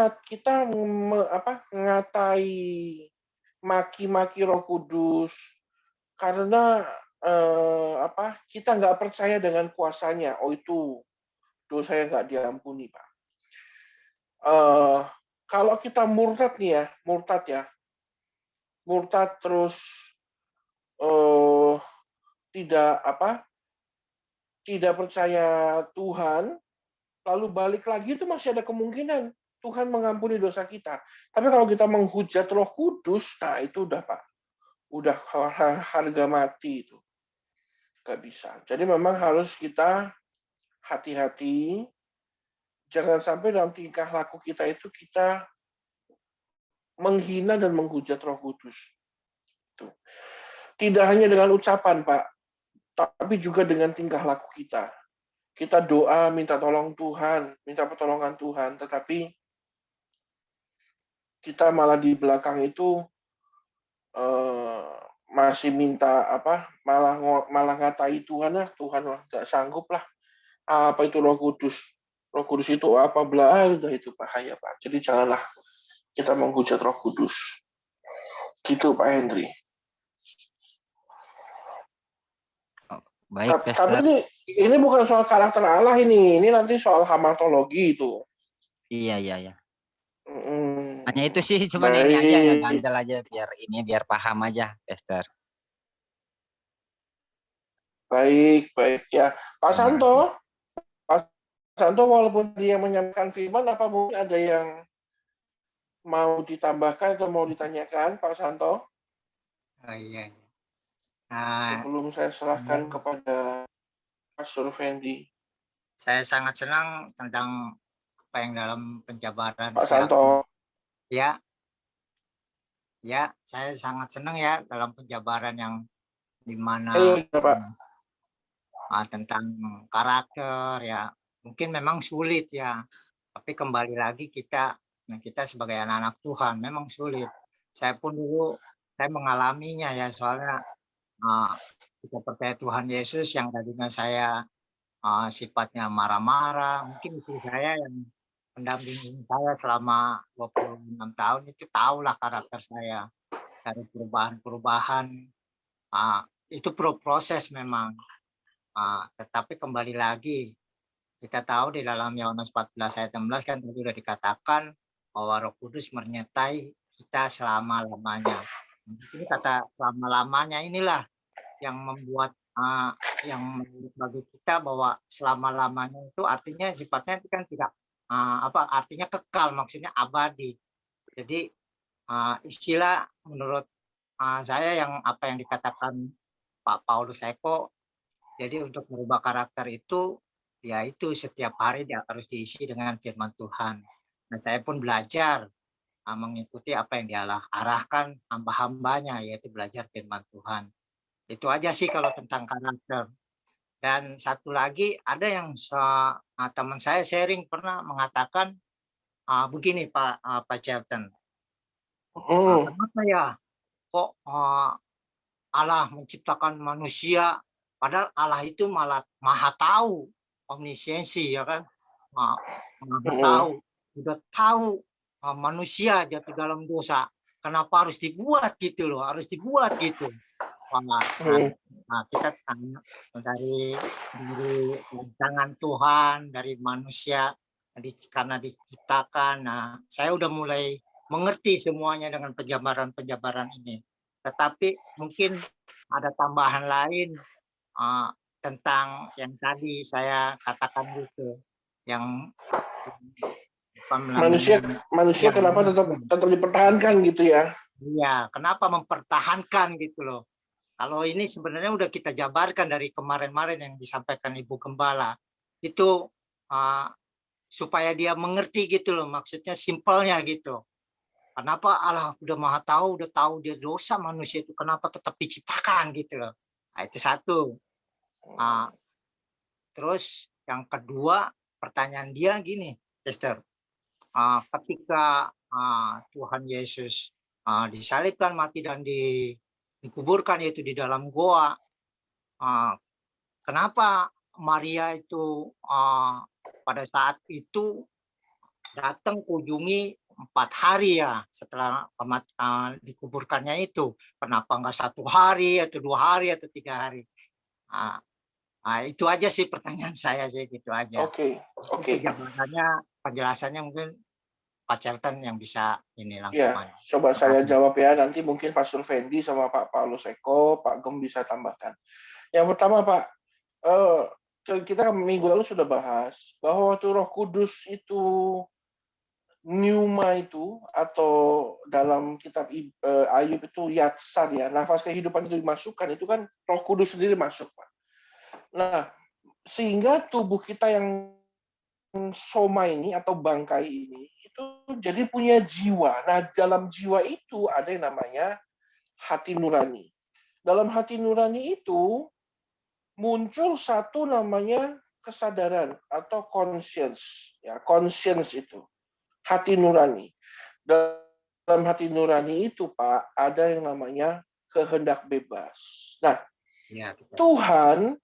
ngatai, maki-maki Roh Kudus karena kita nggak percaya dengan kuasanya. Oh itu dosa yang nggak diampuni Pak. Kalau kita murtad nih ya, murtad terus tidak percaya Tuhan, lalu balik lagi itu masih ada kemungkinan Tuhan mengampuni dosa kita. Tapi kalau kita menghujat Roh Kudus, nah itu udah Pak, udah harga mati itu, nggak bisa. Jadi memang harus kita hati-hati, jangan sampai dalam tingkah laku kita itu kita menghina dan menghujat Roh Kudus. Tidak hanya dengan ucapan Pak, tapi juga dengan tingkah laku kita. Kita doa, minta tolong Tuhan, minta pertolongan Tuhan, tetapi kita malah di belakang itu masih minta malah ngatai Tuhan lah, Tuhan nggak sanggup lah. Apa itu Roh Kudus? Roh Kudus itu apa? Udah itu bahaya Pak. Jadi janganlah kita menghujat Roh Kudus. Gitu Pak Henry. Baik, tapi ini bukan soal karakter Allah ini nanti soal hamartologi itu. Iya. Hanya itu sih, cuman ini aja ngeganjel aja biar paham aja, Pastor. Baik ya, Pak Santo walaupun dia menyampaikan firman, apa mungkin ada yang mau ditambahkan atau mau ditanyakan, Pak Santo? Iya. Sebelum saya serahkan kepada Pastor Fendi. Saya sangat senang tentang apa yang dalam penjabaran. Pak Santo. Ya, saya sangat senang ya dalam penjabaran yang dimana tentang karakter ya. Mungkin memang sulit ya Tapi kembali lagi kita sebagai anak-anak Tuhan memang sulit. Saya pun dulu saya mengalaminya ya, soalnya kita percaya Tuhan Yesus yang tadinya saya sifatnya marah-marah. Mungkin istri saya yang pendamping saya selama 26 tahun itu tahulah karakter saya dari perubahan-perubahan. Itu proses memang. Tetapi kembali lagi kita tahu di dalam Yohanes 14 ayat 16 kan tadi sudah dikatakan bahwa Roh Kudus menyertai kita selama-lamanya. Ini kata selama-lamanya inilah yang membuat yang bagi kita bahwa selama-lamanya itu artinya sifatnya itu kan tidak artinya kekal, maksudnya abadi. Jadi istilah menurut saya yang apa yang dikatakan Pak Paulus Eko, jadi untuk merubah karakter itu ya itu setiap hari dia harus diisi dengan firman Tuhan. Dan saya pun belajar mengikuti apa yang dia arahkan hamba-hambanya, yaitu belajar firman Tuhan. Itu aja sih kalau tentang karakter. Dan satu lagi ada yang teman saya sharing pernah mengatakan begini Pak Charlton. Kenapa ya kok Allah menciptakan manusia padahal Allah itu maha tahu, omnisciensi ya kan, maha tahu, sudah tahu manusia jatuh dalam dosa, kenapa harus dibuat gitu loh, harus dibuat gitu. Kita tanya dari tangan Tuhan, dari manusia karena diciptakan. Saya udah mulai mengerti semuanya dengan penjabaran ini. Tetapi mungkin ada tambahan lain tentang yang tadi saya katakan gitu, yang manusia kenapa tetap dipertahankan gitu ya? Iya, kenapa mempertahankan gitu loh? Kalau ini sebenarnya udah kita jabarkan dari kemarin-kemarin yang disampaikan Ibu Gembala, itu supaya dia mengerti gitu loh, maksudnya simpelnya gitu. Kenapa Allah udah maha tahu, udah tahu dia dosa manusia itu, kenapa tetap diciptakan gitu loh. Nah, itu satu. Terus yang kedua, pertanyaan dia gini, Esther. Ketika Tuhan Yesus disalibkan, mati dan dikuburkan yaitu di dalam goa, kenapa Maria itu pada saat itu datang kunjungi 4 hari ya setelah dikuburkannya itu, kenapa enggak 1 hari atau 2 hari atau 3 hari? Itu aja sih pertanyaan saya sih, gitu aja. Oke. Penjelasannya mungkin Pak Charlton yang bisa ini langsung. Ya, coba saya jawab ya. Nanti mungkin Pak Survendi sama Pak Paulus Eko, Pak Gem bisa tambahkan. Yang pertama Pak, kita minggu lalu sudah bahas bahwa waktu Roh Kudus itu pneuma itu, atau dalam kitab Ayub itu yatsar ya, nafas kehidupan itu dimasukkan, itu kan Roh Kudus sendiri masuk Pak. Nah, sehingga tubuh kita yang soma ini atau bangkai ini itu jadi punya jiwa. Nah, dalam jiwa itu ada yang namanya hati nurani. Dalam hati nurani itu muncul satu namanya kesadaran atau conscience. Ya, conscience itu hati nurani. Dalam hati nurani itu Pak ada yang namanya kehendak bebas. Nah, ya, Tuhan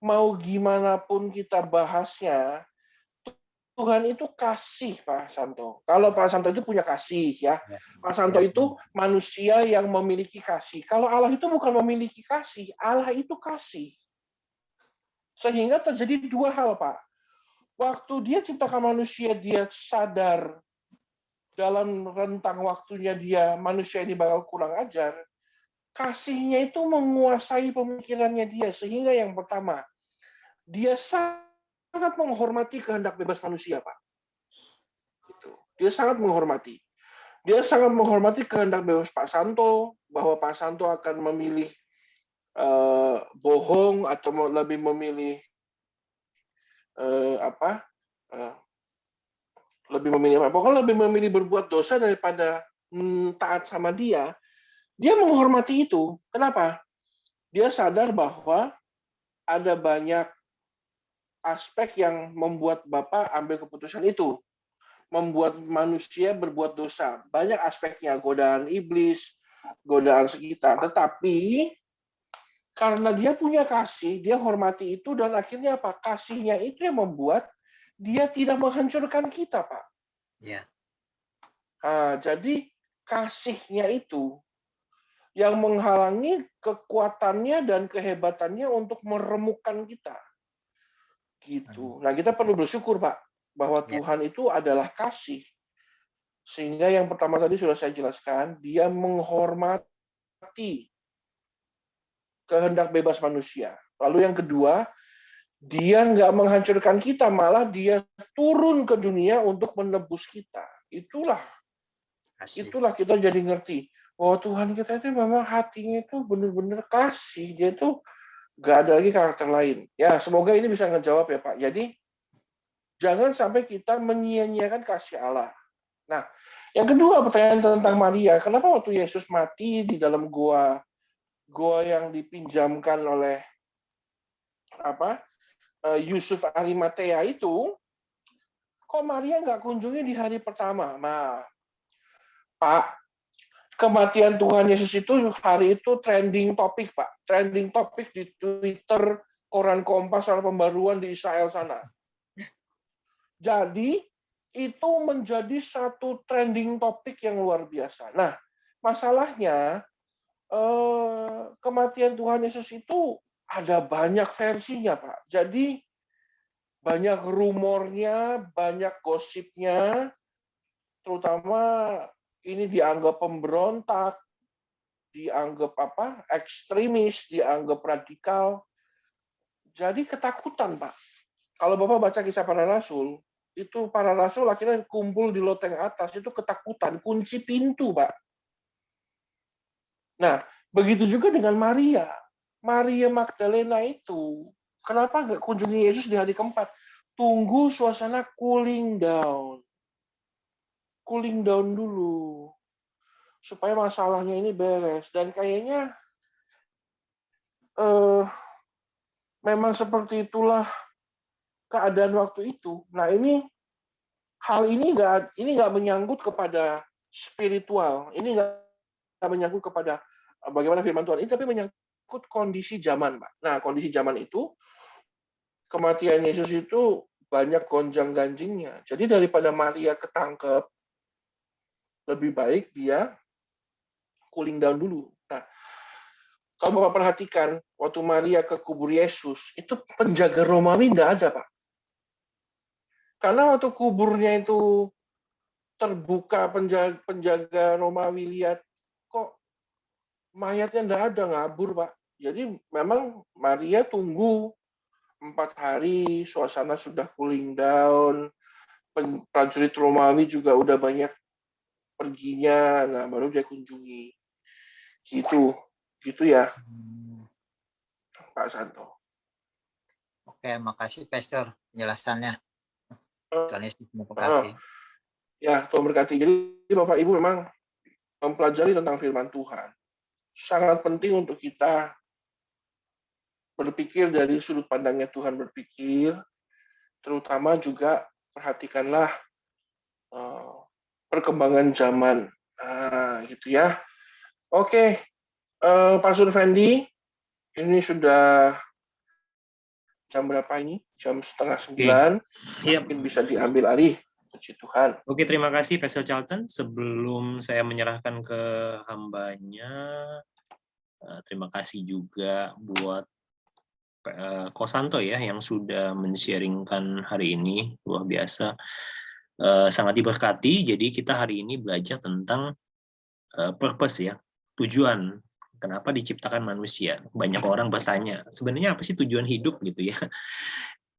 mau gimana pun kita bahasnya, Tuhan itu kasih Pak Santo. Kalau Pak Santo itu punya kasih ya. Pak Santo itu manusia yang memiliki kasih. Kalau Allah itu bukan memiliki kasih, Allah itu kasih. Sehingga terjadi 2 hal Pak. Waktu dia ciptakan manusia, dia sadar dalam rentang waktunya dia manusia ini bakal kurang ajar. Kasihnya itu menguasai pemikirannya dia. Sehingga yang pertama, dia sangat menghormati kehendak bebas manusia, Pak. Dia sangat menghormati. Dia sangat menghormati kehendak bebas Pak Santo, bahwa Pak Santo akan memilih bohong atau lebih memilih pokoknya lebih memilih berbuat dosa daripada taat sama dia. Dia menghormati itu. Kenapa? Dia sadar bahwa ada banyak aspek yang membuat Bapak ambil keputusan itu. membuat manusia berbuat dosa. Banyak aspeknya, godaan iblis, godaan sekitar. Tetapi karena dia punya kasih, dia hormati itu, dan akhirnya apa? Kasihnya itu yang membuat dia tidak menghancurkan kita, Pak. Ya. Nah, jadi kasihnya itu yang menghalangi kekuatannya dan kehebatannya untuk meremukkan kita. Gitu. Nah, kita perlu bersyukur, Pak, bahwa Tuhan itu adalah kasih. Sehingga yang pertama tadi sudah saya jelaskan, dia menghormati kehendak bebas manusia. Lalu yang kedua, dia nggak menghancurkan kita, malah dia turun ke dunia untuk menebus kita. Itulah kita jadi ngerti bahwa Tuhan kita itu memang hatinya itu benar-benar kasih. Dia itu nggak ada lagi karakter lain. Ya, semoga ini bisa ngejawab ya, Pak. Jadi jangan sampai kita menyia-nyiakan kasih Allah. Nah, yang kedua pertanyaan tentang Maria. Kenapa waktu Yesus mati di dalam goa yang dipinjamkan oleh Yusuf Arimatea itu, kok Maria nggak kunjungi di hari pertama? Nah, Pak, kematian Tuhan Yesus itu hari itu trending topik, Pak. Trending topik di Twitter, Koran Kompas, soal pembaruan di Israel sana. Jadi, itu menjadi satu trending topik yang luar biasa. Nah, masalahnya, kematian Tuhan Yesus itu ada banyak versinya, Pak. Jadi banyak rumornya, banyak gosipnya, terutama ini dianggap pemberontak, dianggap ekstremis, dianggap radikal. Jadi ketakutan, Pak. Kalau Bapak baca Kisah Para Rasul, itu para rasul akhirnya kumpul di loteng atas, itu ketakutan, kunci pintu, Pak. Nah, begitu juga dengan Maria. Maria Magdalena itu, kenapa nggak kunjungi Yesus di hari keempat? Tunggu suasana cooling down. Cooling down dulu. Supaya masalahnya ini beres. Dan kayaknya memang seperti itulah keadaan waktu itu. Nah, hal ini nggak menyangkut kepada spiritual. Ini nggak menyangkut kepada bagaimana firman Tuhan ini, tapi menyangkut kondisi zaman, Pak. Nah, kondisi zaman itu, kematian Yesus itu banyak gonjang-ganjingnya. Jadi daripada Maria ketangkep, lebih baik dia cooling down dulu. Nah, kalau Bapak perhatikan, waktu Maria ke kubur Yesus, itu penjaga Romawi nggak ada, Pak. Karena waktu kuburnya itu terbuka, penjaga Romawi lihat, kok mayatnya nggak ada, ngabur, Pak. Jadi memang Maria tunggu 4 hari, suasana sudah cooling down, prajurit Romawi juga udah banyak perginya, nah baru dia kunjungi. Gitu ya, Pak Santo. Oke, makasih Pastor penjelasannya. Tuhan Yesus memberkati. Ya, Tuhan berkati. Jadi Bapak Ibu memang mempelajari tentang firman Tuhan. Sangat penting untuk kita berpikir dari sudut pandangnya Tuhan berpikir, terutama juga perhatikanlah perkembangan zaman. Nah, gitu ya. Oke, Pak Surfendi, ini sudah jam berapa ini? Jam 8:30. Mungkin bisa diambil alih. Puji Tuhan. Oke, terima kasih Pastor Charlton. Sebelum saya menyerahkan ke hambanya, terima kasih juga buat Kosanto ya yang sudah men-sharingkan hari ini, luar biasa, sangat diberkati. Jadi kita hari ini belajar tentang purpose ya, tujuan. Kenapa diciptakan manusia? Banyak orang bertanya, sebenarnya apa sih tujuan hidup gitu ya?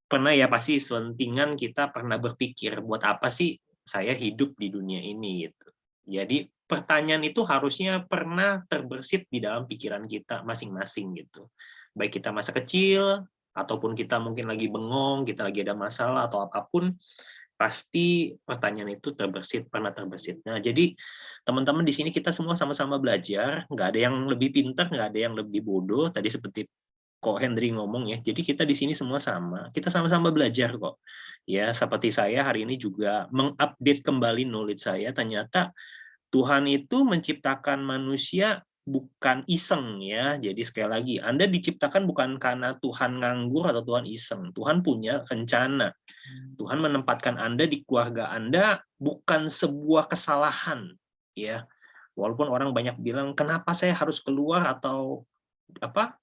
Pernah ya pasti selentingan kita pernah berpikir, buat apa sih saya hidup di dunia ini gitu. Jadi pertanyaan itu harusnya pernah terbersit di dalam pikiran kita masing-masing gitu. Baik kita masa kecil, ataupun kita mungkin lagi bengong, kita lagi ada masalah atau apapun, pasti pertanyaan itu pernah terbersit. Nah, jadi teman-teman di sini kita semua sama-sama belajar, nggak ada yang lebih pintar, nggak ada yang lebih bodoh. Tadi seperti kok Henry ngomong ya, jadi kita di sini semua sama, kita sama-sama belajar kok. Ya, seperti saya hari ini juga mengupdate kembali knowledge saya, ternyata Tuhan itu menciptakan manusia bukan iseng ya. Jadi sekali lagi, Anda diciptakan bukan karena Tuhan nganggur atau Tuhan iseng. Tuhan punya rencana. Tuhan menempatkan Anda di keluarga Anda bukan sebuah kesalahan ya. Walaupun orang banyak bilang, kenapa saya harus keluar atau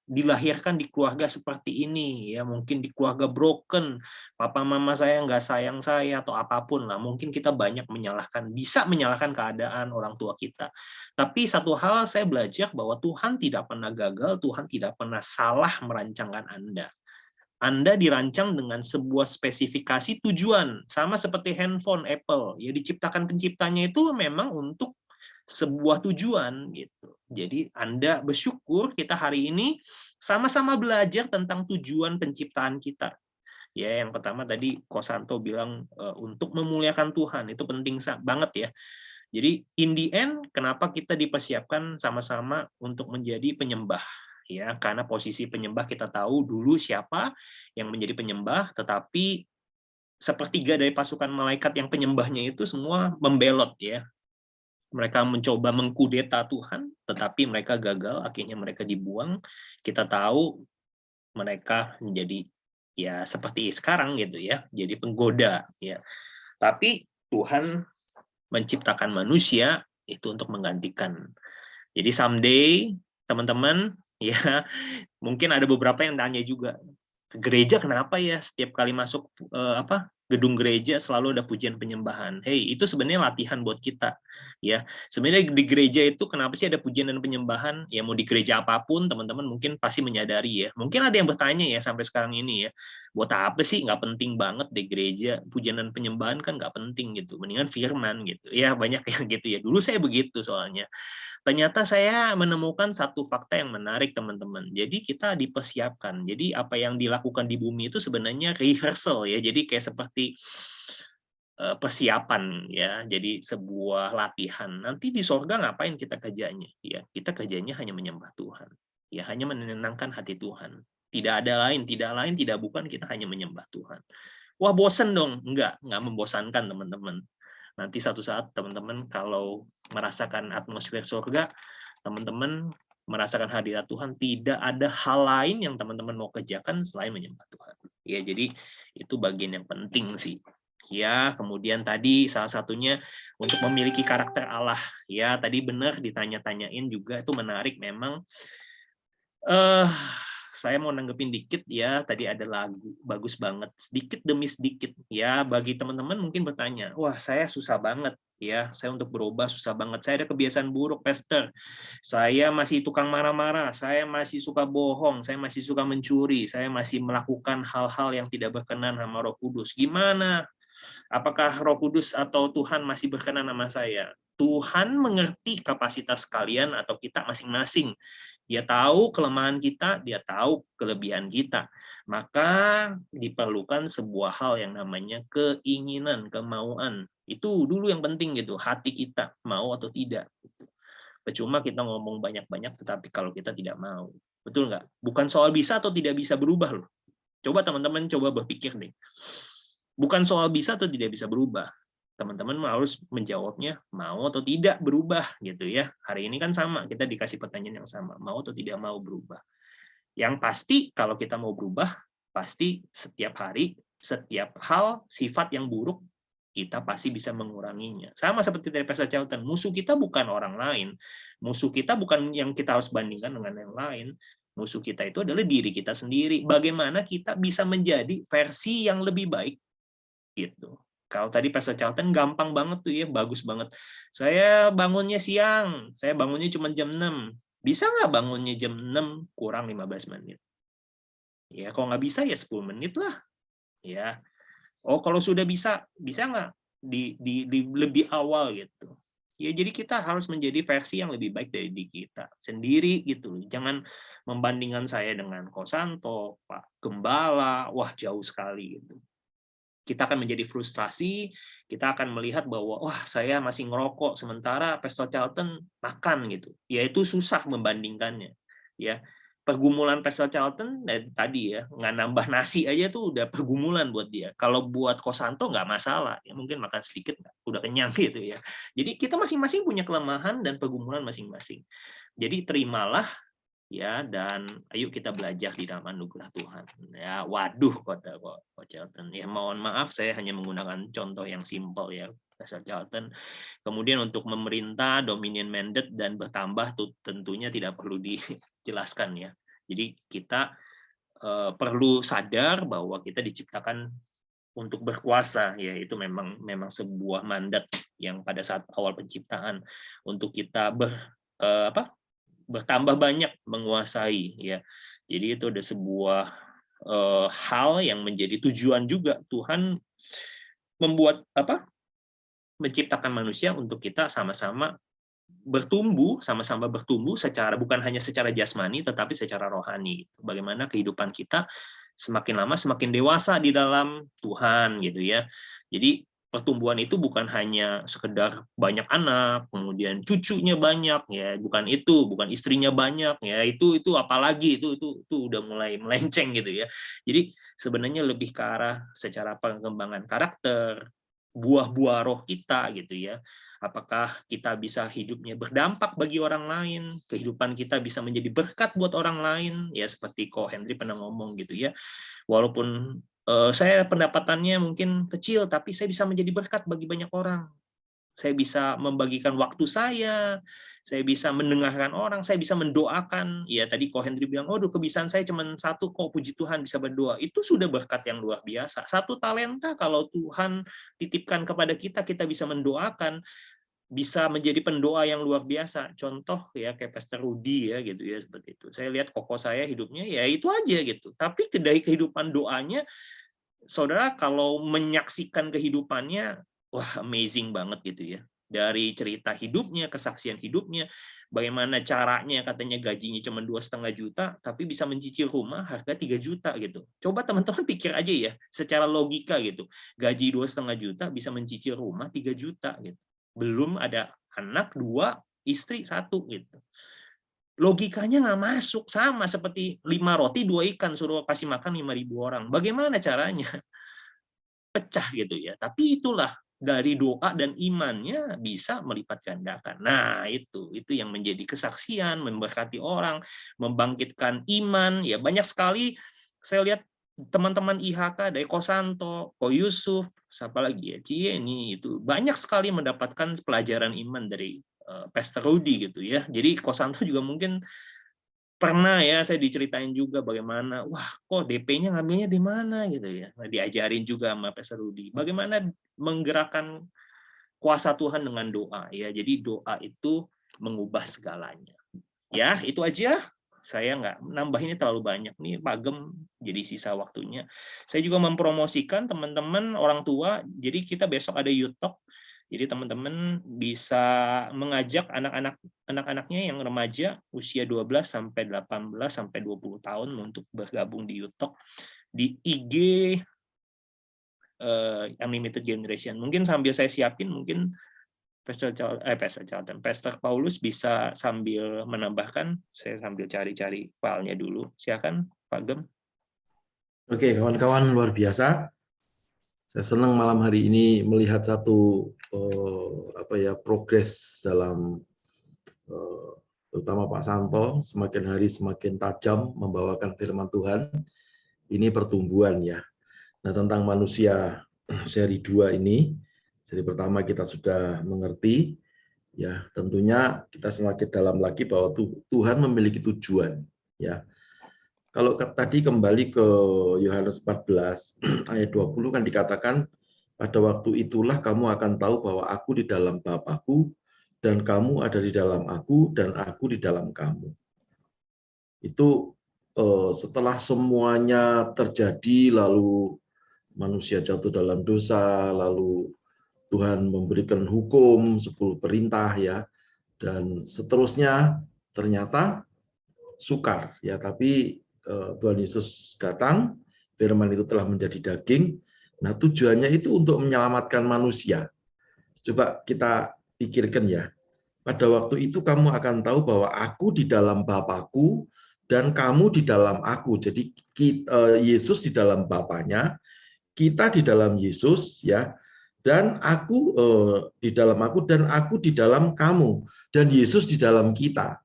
dilahirkan di keluarga seperti ini ya, mungkin di keluarga broken, papa mama saya nggak sayang saya atau apapun lah, mungkin kita banyak bisa menyalahkan keadaan orang tua kita. Tapi satu hal saya belajar bahwa Tuhan tidak pernah gagal, Tuhan tidak pernah salah merancangkan Anda. Anda dirancang dengan sebuah spesifikasi tujuan, sama seperti handphone Apple ya, diciptakan penciptanya itu memang untuk sebuah tujuan gitu. Jadi Anda bersyukur kita hari ini sama-sama belajar tentang tujuan penciptaan kita. Ya, yang pertama tadi Kosanto bilang untuk memuliakan Tuhan, itu penting banget ya. Jadi in the end kenapa kita dipersiapkan sama-sama untuk menjadi penyembah ya, karena posisi penyembah kita tahu dulu siapa yang menjadi penyembah, tetapi sepertiga dari pasukan malaikat yang penyembahnya itu semua membelot ya. Mereka mencoba mengkudeta Tuhan, tetapi mereka gagal, akhirnya mereka dibuang. Kita tahu mereka menjadi ya seperti sekarang gitu ya, jadi penggoda ya. Tapi Tuhan menciptakan manusia itu untuk menggantikan. Jadi someday teman-teman ya, mungkin ada beberapa yang tanya juga, ke gereja kenapa ya setiap kali masuk gedung gereja selalu ada pujian penyembahan. Hey, itu sebenarnya latihan buat kita. Ya, sebenarnya di gereja itu kenapa sih ada pujian dan penyembahan? Ya mau di gereja apapun, teman-teman mungkin pasti menyadari ya. Mungkin ada yang bertanya ya sampai sekarang ini ya, buat apa sih? Nggak penting banget di gereja, pujian dan penyembahan kan nggak penting gitu. Mendingan firman gitu. Ya banyak yang gitu ya. Dulu saya begitu soalnya. Ternyata saya menemukan satu fakta yang menarik, teman-teman. Jadi kita dipersiapkan. Jadi apa yang dilakukan di bumi itu sebenarnya rehearsal ya. Jadi kayak seperti persiapan ya. Jadi sebuah latihan. Nanti di sorga ngapain kita kerjanya? Ya, kita kerjanya hanya menyembah Tuhan. Ya, hanya menenangkan hati Tuhan. Tidak ada lain, tidak bukan, kita hanya menyembah Tuhan. Wah, bosen dong. Enggak membosankan, teman-teman. Nanti satu saat teman-teman kalau merasakan atmosfer surga, teman-teman merasakan hadirat Tuhan, tidak ada hal lain yang teman-teman mau kerjakan selain menyembah Tuhan. Ya, jadi itu bagian yang penting sih. Ya, kemudian tadi salah satunya untuk memiliki karakter Allah. Ya, tadi benar ditanya-tanyain juga, itu menarik memang. Saya mau nanggepin dikit ya, tadi ada lagu bagus banget, sedikit demi sedikit ya. Bagi teman-teman mungkin bertanya, wah saya susah banget ya, saya untuk berubah susah banget, saya ada kebiasaan buruk pastor, saya masih tukang marah-marah, saya masih suka bohong, saya masih suka mencuri, saya masih melakukan hal-hal yang tidak berkenan sama Roh Kudus. Gimana? Apakah Roh Kudus atau Tuhan masih berkenan sama saya? Tuhan mengerti kapasitas kalian atau kita masing-masing. Dia tahu kelemahan kita, dia tahu kelebihan kita. Maka diperlukan sebuah hal yang namanya keinginan, kemauan. Itu dulu yang penting gitu, hati kita mau atau tidak. Percuma kita ngomong banyak-banyak, tetapi kalau kita tidak mau. Betul nggak? Bukan soal bisa atau tidak bisa berubah loh. Coba teman-teman coba berpikir deh. Bukan soal bisa atau tidak bisa berubah. Teman-teman harus menjawabnya mau atau tidak berubah gitu ya. Hari ini kan sama, kita dikasih pertanyaan yang sama, mau atau tidak mau berubah. Yang pasti kalau kita mau berubah, pasti setiap hari, setiap hal, sifat yang buruk, kita pasti bisa menguranginya. Sama seperti dari Pastor Charlton, musuh kita bukan orang lain. Musuh kita bukan yang kita harus bandingkan dengan yang lain. Musuh kita itu adalah diri kita sendiri. Bagaimana kita bisa menjadi versi yang lebih baik gitu. Kalau tadi Pastor Charlton gampang banget tuh ya, bagus banget. Saya bangunnya siang, saya bangunnya cuma jam 6. Bisa nggak bangunnya jam 6 kurang 15 menit? Ya, kalau nggak bisa ya 10 menit lah. Ya. Oh, kalau sudah bisa nggak di lebih awal gitu. Ya, jadi kita harus menjadi versi yang lebih baik dari diri kita sendiri gitu. Jangan membandingkan saya dengan Kosanto, Pak Gembala, wah jauh sekali gitu. Kita akan menjadi frustrasi, kita akan melihat bahwa wah saya masih ngerokok sementara Pastor Charlton makan gitu. Ya itu susah membandingkannya. Ya. pergumulan Pastor Charlton tadi ya, nggak nambah nasi aja tuh udah pergumulan buat dia. Kalau buat Kosanto nggak masalah, ya mungkin makan sedikit udah kenyang gitu ya. Jadi kita masing-masing punya kelemahan dan pergumulan masing-masing. Jadi terimalah ya, dan ayo kita belajar di dalam anugerah Tuhan. Ya, waduh kata Coach Charlton. Ya mohon maaf saya hanya menggunakan contoh yang simpel ya, Pastor Charlton. Kemudian untuk memerintah, dominion mandate dan bertambah tentunya tidak perlu dijelaskan ya. Jadi kita perlu sadar bahwa kita diciptakan untuk berkuasa ya, itu memang sebuah mandat yang pada saat awal penciptaan untuk kita bertambah banyak menguasai ya. Jadi itu ada sebuah hal yang menjadi tujuan juga Tuhan membuat menciptakan manusia untuk kita sama-sama bertumbuh secara bukan hanya secara jasmani tetapi secara rohani. Bagaimana kehidupan kita semakin lama semakin dewasa di dalam Tuhan gitu ya. Jadi pertumbuhan itu bukan hanya sekedar banyak anak, kemudian cucunya banyak ya, bukan istrinya banyak ya, itu apalagi itu udah mulai melenceng gitu ya. Jadi sebenarnya lebih ke arah secara pengembangan karakter, buah-buah roh kita gitu ya. Apakah kita bisa hidupnya berdampak bagi orang lain, kehidupan kita bisa menjadi berkat buat orang lain ya, seperti Ko Henry pernah ngomong gitu ya. Walaupun saya pendapatannya mungkin kecil, tapi saya bisa menjadi berkat bagi banyak orang. Saya bisa membagikan waktu saya bisa mendengarkan orang, saya bisa mendoakan. Ya tadi Ko Henry bilang, kebiasaan saya cuma satu kok, puji Tuhan bisa berdoa. Itu sudah berkat yang luar biasa. Satu talenta kalau Tuhan titipkan kepada kita, kita bisa mendoakan, bisa menjadi pendoa yang luar biasa. Contoh ya kayak Pastor Rudy ya gitu ya, seperti itu. Saya lihat koko saya hidupnya ya itu aja gitu. Tapi dari kehidupan doanya, saudara kalau menyaksikan kehidupannya, wah amazing banget gitu ya. Dari cerita hidupnya, kesaksian hidupnya, bagaimana caranya katanya gajinya cuma 2,5 juta, tapi bisa mencicil rumah harga 3 juta gitu. Coba teman-teman pikir aja ya, secara logika gitu. Gaji 2,5 juta bisa mencicil rumah 3 juta gitu. Belum ada anak 2, istri 1 gitu. Logikanya nggak masuk, sama seperti 5 roti 2 ikan suruh kasih makan 5.000 orang. Bagaimana caranya? Pecah gitu ya. Tapi itulah dari doa dan imannya bisa melipat gandakan. Nah, itu yang menjadi kesaksian, memberkati orang, membangkitkan iman. Ya banyak sekali saya lihat teman-teman IHK dari Kosanto, Ko Yusuf, siapa lagi ya, Cie ini itu banyak sekali mendapatkan pelajaran iman dari Pastor Rudy gitu ya. Jadi Kosanto juga mungkin pernah ya saya diceritain juga bagaimana, wah kok DP-nya ngambilnya di mana gitu ya. Nah, diajarin juga sama Pastor Rudy bagaimana menggerakkan kuasa Tuhan dengan doa ya. Jadi doa itu mengubah segalanya. Ya, itu aja. Saya nggak nambahinnya terlalu banyak nih, Pak Gem, jadi sisa waktunya. Saya juga mempromosikan teman-teman orang tua, jadi kita besok ada Youth Talk. Jadi teman-teman bisa mengajak anak-anaknya yang remaja usia 12 sampai 18 sampai 20 tahun untuk bergabung di Youth Talk di IG Unlimited Generation. Mungkin sambil saya siapin, mungkin Pastor Paulus bisa sambil menambahkan, saya sambil cari-cari filenya dulu. Silakan Pak Gem. Oke, kawan-kawan luar biasa. Saya senang malam hari ini melihat satu progres dalam terutama Pak Santo, semakin hari semakin tajam membawakan firman Tuhan. Ini pertumbuhan ya. Nah, tentang manusia seri 2 ini, seri pertama kita sudah mengerti ya, tentunya kita semakin dalam lagi bahwa Tuhan memiliki tujuan ya. Kalau tadi kembali ke Yohanes 14 ayat 20 kan dikatakan, pada waktu itulah kamu akan tahu bahwa aku di dalam Bapa-Ku dan kamu ada di dalam aku dan aku di dalam kamu. Itu setelah semuanya terjadi, lalu manusia jatuh dalam dosa, lalu Tuhan memberikan hukum 10 perintah ya, dan seterusnya ternyata sukar ya, tapi Tuhan Yesus datang, firman itu telah menjadi daging. Nah, tujuannya itu untuk menyelamatkan manusia. Coba kita pikirkan ya. Pada waktu itu kamu akan tahu bahwa aku di dalam Bapa-Ku dan kamu di dalam aku. Jadi Yesus di dalam Bapanya, kita di dalam Yesus, ya, dan aku di dalam aku, dan aku di dalam kamu, dan Yesus di dalam kita.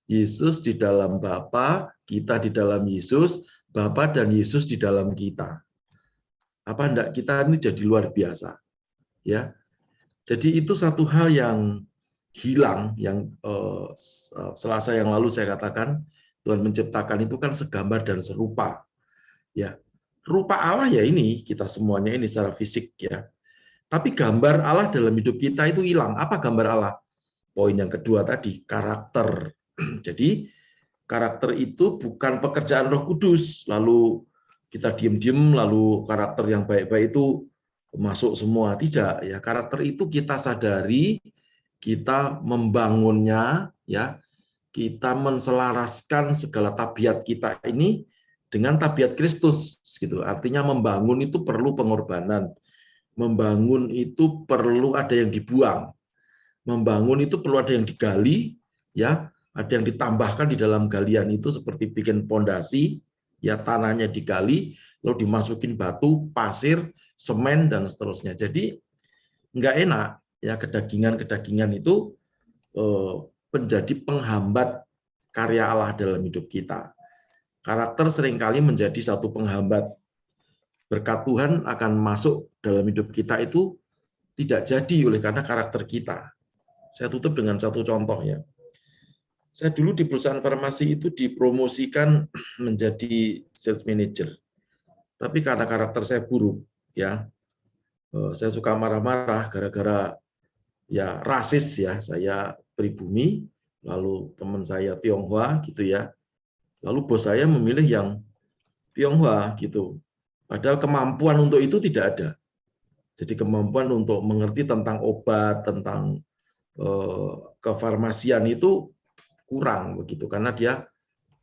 Yesus di dalam Bapa, kita di dalam Yesus, Bapa dan Yesus di dalam kita. Apa enggak, kita ini jadi luar biasa, ya. Jadi itu satu hal yang hilang, yang Selasa yang lalu saya katakan Tuhan menciptakan itu kan segambar dan serupa, ya. Rupa Allah ya ini kita semuanya ini secara fisik, ya. Tapi gambar Allah dalam hidup kita itu hilang. Apa gambar Allah? Poin yang kedua tadi, karakter. Jadi karakter itu bukan pekerjaan Roh Kudus, lalu kita diem-diem, lalu karakter yang baik-baik itu masuk semua. Tidak, ya. Karakter itu kita sadari, kita membangunnya, ya. Kita menselaraskan segala tabiat kita ini dengan tabiat Kristus, gitu. Artinya membangun itu perlu pengorbanan. Membangun itu perlu ada yang dibuang. Membangun itu perlu ada yang digali, ya, ada yang ditambahkan di dalam galian itu seperti bikin pondasi, ya, tanahnya digali, lalu dimasukin batu, pasir, semen dan seterusnya. Jadi nggak enak, ya, kedagingan-kedagingan itu menjadi penghambat karya Allah dalam hidup kita. Karakter seringkali menjadi satu penghambat. Berkat Tuhan akan masuk dalam hidup kita itu tidak jadi oleh karena karakter kita. Saya tutup dengan satu contoh, ya. Saya dulu di perusahaan farmasi itu dipromosikan menjadi sales manager. Tapi karena karakter saya buruk, ya. Saya suka marah-marah gara-gara ya rasis, ya. Saya pribumi, lalu teman saya Tionghoa gitu, ya. Lalu bos saya memilih yang Tionghoa gitu. Padahal kemampuan untuk itu tidak ada. Jadi kemampuan untuk mengerti tentang obat, tentang kefarmasian itu kurang begitu, karena dia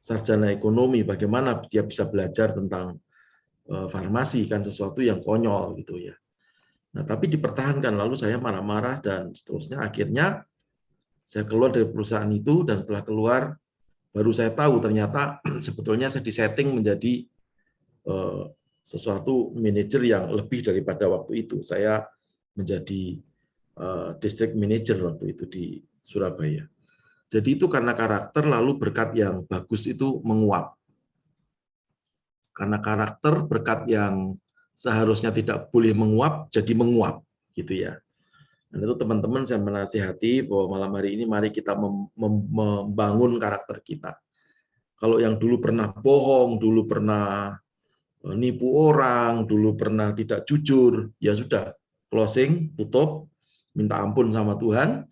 sarjana ekonomi. Bagaimana dia bisa belajar tentang farmasi, kan sesuatu yang konyol gitu, ya. Nah, tapi dipertahankan, lalu saya marah-marah dan seterusnya. Akhirnya saya keluar dari perusahaan itu, dan setelah keluar baru saya tahu ternyata sebetulnya saya disetting menjadi sesuatu manajer yang lebih daripada waktu itu. Saya menjadi district manager waktu itu di Surabaya. Jadi itu karena karakter, lalu berkat yang bagus itu menguap. Karena karakter, berkat yang seharusnya tidak boleh menguap jadi menguap, gitu, ya. Dan itu teman-teman saya menasihati bahwa malam hari ini mari kita membangun karakter kita. Kalau yang dulu pernah bohong, dulu pernah nipu orang, dulu pernah tidak jujur, ya sudah, closing, tutup, minta ampun sama Tuhan,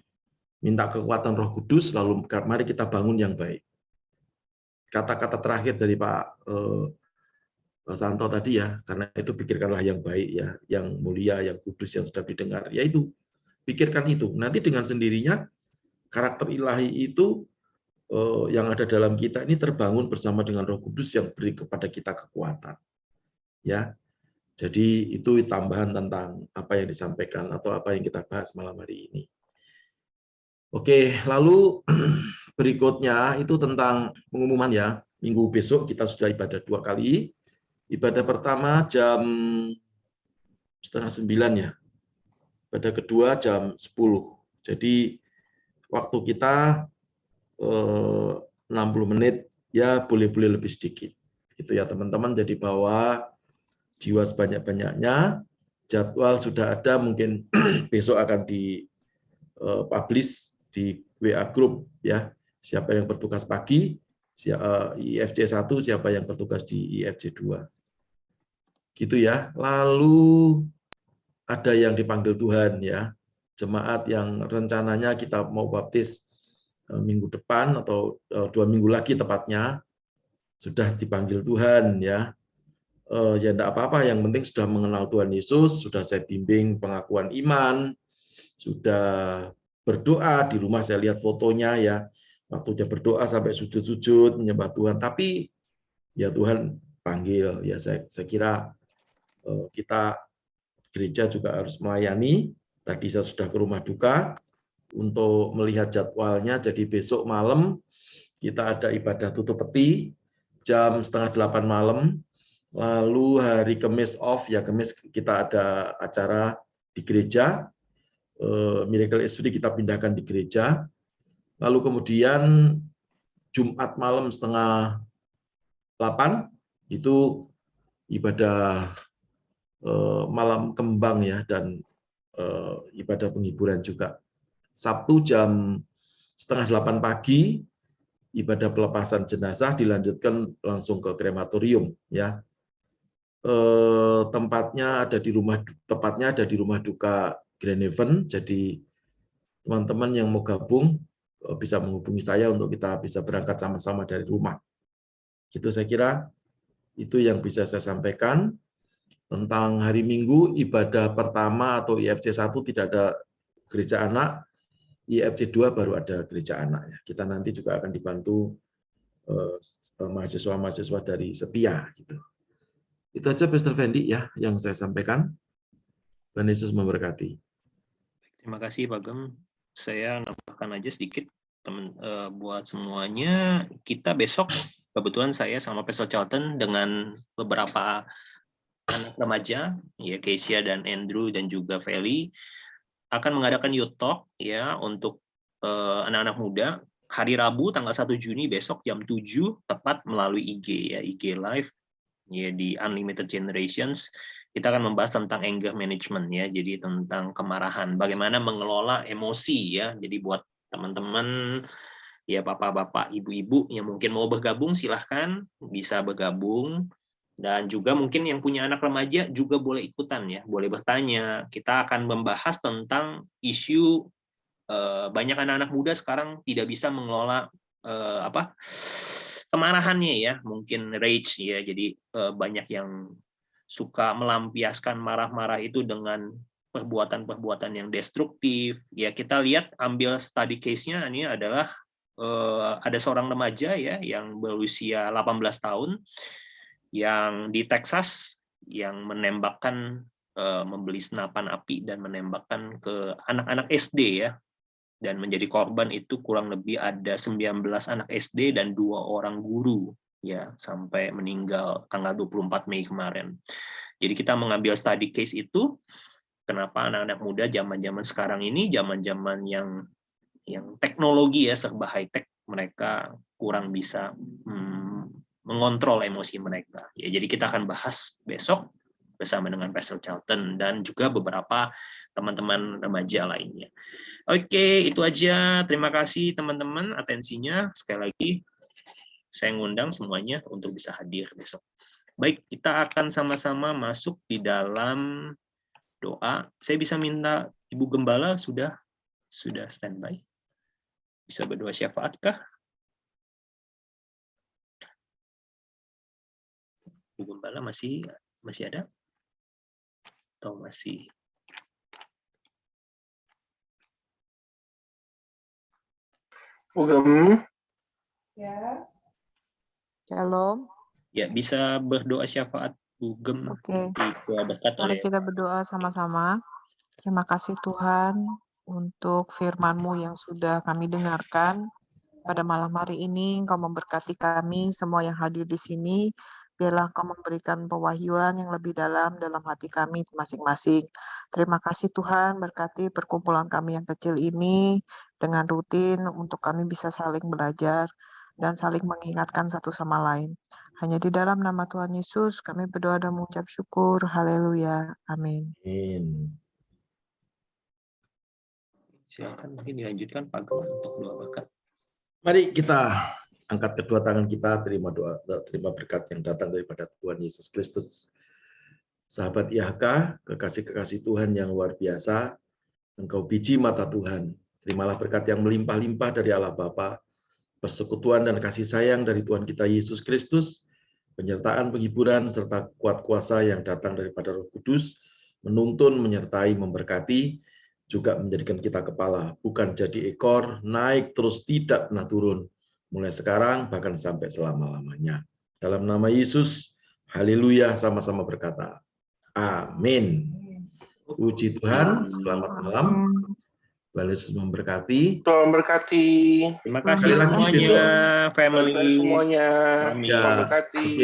minta kekuatan Roh Kudus, lalu mari kita bangun yang baik. Kata-kata terakhir dari Pak Santo tadi, ya, karena itu pikirkanlah yang baik, ya, yang mulia, yang kudus, yang sedap didengar, yaitu pikirkan itu. Nanti dengan sendirinya karakter ilahi itu yang ada dalam kita ini terbangun bersama dengan Roh Kudus yang beri kepada kita kekuatan, ya. Jadi itu tambahan tentang apa yang disampaikan atau apa yang kita bahas malam hari ini. Oke, lalu berikutnya itu tentang pengumuman, ya. Minggu besok kita sudah ibadah 2 kali. Ibadah pertama jam 8:30, ya. Ibadah kedua jam 10. Jadi waktu kita 60 menit, ya, boleh-boleh lebih sedikit. Itu, ya, teman-teman. Jadi bawa jiwa sebanyak-banyaknya. Jadwal sudah ada, mungkin besok akan di-publish di WA Group, ya. Siapa yang bertugas pagi, IFC 1, siapa yang bertugas di IFC 2. Gitu, ya. Lalu ada yang dipanggil Tuhan, ya. Jemaat yang rencananya kita mau baptis minggu depan atau 2 minggu lagi tepatnya, sudah dipanggil Tuhan, ya. Ya enggak apa-apa, yang penting sudah mengenal Tuhan Yesus, sudah saya bimbing pengakuan iman, sudah berdoa di rumah. Saya lihat fotonya, ya, waktu dia berdoa sampai sujud-sujud menyembah Tuhan. Tapi ya Tuhan panggil, ya, saya kira kita gereja juga harus melayani. Tadi saya sudah ke rumah duka untuk melihat jadwalnya. Jadi besok malam kita ada ibadah tutup peti jam 7:30 malam. Lalu hari Kamis off, ya Kamis kita ada acara di gereja. Miracle SUD kita pindahkan di gereja. Lalu kemudian Jumat malam 7:30 itu ibadah malam kembang ya, dan ibadah penghiburan juga. Sabtu jam 7:30 pagi ibadah pelepasan jenazah, dilanjutkan langsung ke krematorium ya. Tepatnya ada di rumah duka Grand Haven. Jadi teman-teman yang mau gabung bisa menghubungi saya untuk kita bisa berangkat sama-sama dari rumah. Itu saya kira itu yang bisa saya sampaikan tentang hari Minggu. Ibadah pertama atau IFC 1 tidak ada gereja anak, IFC 2 baru ada gereja anak ya. Kita nanti juga akan dibantu mahasiswa-mahasiswa dari Setia gitu. Itu aja Pastor Fendi ya yang saya sampaikan. Tuhan Yesus memberkati. Terima kasih Pak Gem. Saya nambahkan aja sedikit buat semuanya. Kita besok kebetulan saya sama Pastor Charlton dengan beberapa anak remaja, ya Keisha dan Andrew dan juga Feli, akan mengadakan Youth Talk ya untuk anak-anak muda hari Rabu tanggal 1 Juni besok jam 7 tepat melalui IG ya, IG Live ya di Unlimited Generations. Kita akan membahas tentang anger management ya, jadi tentang kemarahan, bagaimana mengelola emosi ya. Jadi buat teman-teman ya, bapak-bapak, ibu-ibu yang mungkin mau bergabung silahkan bisa bergabung, dan juga mungkin yang punya anak remaja juga boleh ikutan ya, boleh bertanya. Kita akan membahas tentang isu banyak anak-anak muda sekarang tidak bisa mengelola kemarahannya ya, mungkin rage ya. Jadi banyak yang suka melampiaskan marah-marah itu dengan perbuatan-perbuatan yang destruktif. Ya kita lihat, ambil study case-nya ini adalah ada seorang remaja ya yang berusia 18 tahun yang di Texas yang menembakkan, membeli senapan api dan menembakkan ke anak-anak SD ya, dan menjadi korban itu kurang lebih ada 19 anak SD dan 2 orang guru ya, sampai meninggal tanggal 24 Mei kemarin. Jadi kita mengambil study case itu, kenapa anak-anak muda zaman-zaman sekarang ini, zaman-zaman yang teknologi ya, serba high-tech, mereka kurang bisa mengontrol emosi mereka. Ya, jadi kita akan bahas besok bersama dengan Pastor Charlton dan juga beberapa teman-teman remaja lainnya. Oke, itu aja. Terima kasih teman-teman atensinya. Sekali lagi, saya ngundang semuanya untuk bisa hadir besok. Baik, kita akan sama-sama masuk di dalam doa. Saya bisa minta Ibu Gembala sudah standby? Bisa berdoa syafaat kah? Ibu Gembala masih ada? Atau masih? Bugem. Ya. Shalom. Ya, bisa berdoa syafaat Bugem. Oke. Mari kita berdoa sama-sama. Terima kasih Tuhan untuk firman-Mu yang sudah kami dengarkan pada malam hari ini. Engkau memberkati kami semua yang hadir di sini. Biarlah Engkau memberikan pewahyuan yang lebih dalam hati kami masing-masing. Terima kasih Tuhan, berkati perkumpulan kami yang kecil ini dengan rutin untuk kami bisa saling belajar dan saling mengingatkan satu sama lain. Hanya di dalam nama Tuhan Yesus kami berdoa dan mengucap syukur. Haleluya. Amin. Amin. Silakan mungkin dilanjutkan Pak Gem untuk doa berkat. Mari kita angkat kedua tangan kita, terima doa, terima berkat yang datang daripada Tuhan Yesus Kristus. Sahabat IHK, kekasih-kekasih Tuhan yang luar biasa, Engkau biji mata Tuhan. Terimalah berkat yang melimpah-limpah dari Allah Bapa, persekutuan dan kasih sayang dari Tuhan kita Yesus Kristus, penyertaan, penghiburan, serta kuat kuasa yang datang daripada Roh Kudus, menuntun, menyertai, memberkati, juga menjadikan kita kepala, bukan jadi ekor, naik terus tidak pernah turun, mulai sekarang bahkan sampai selama-lamanya. Dalam nama Yesus, haleluya, sama-sama berkata, amin. Puji Tuhan, selamat malam. Tuhan Yesus memberkati. Tuhan memberkati. Terima kasih Sekali lagi semuanya, besok. family. Semuanya. Amin. Ya, Tuhan memberkati. oke.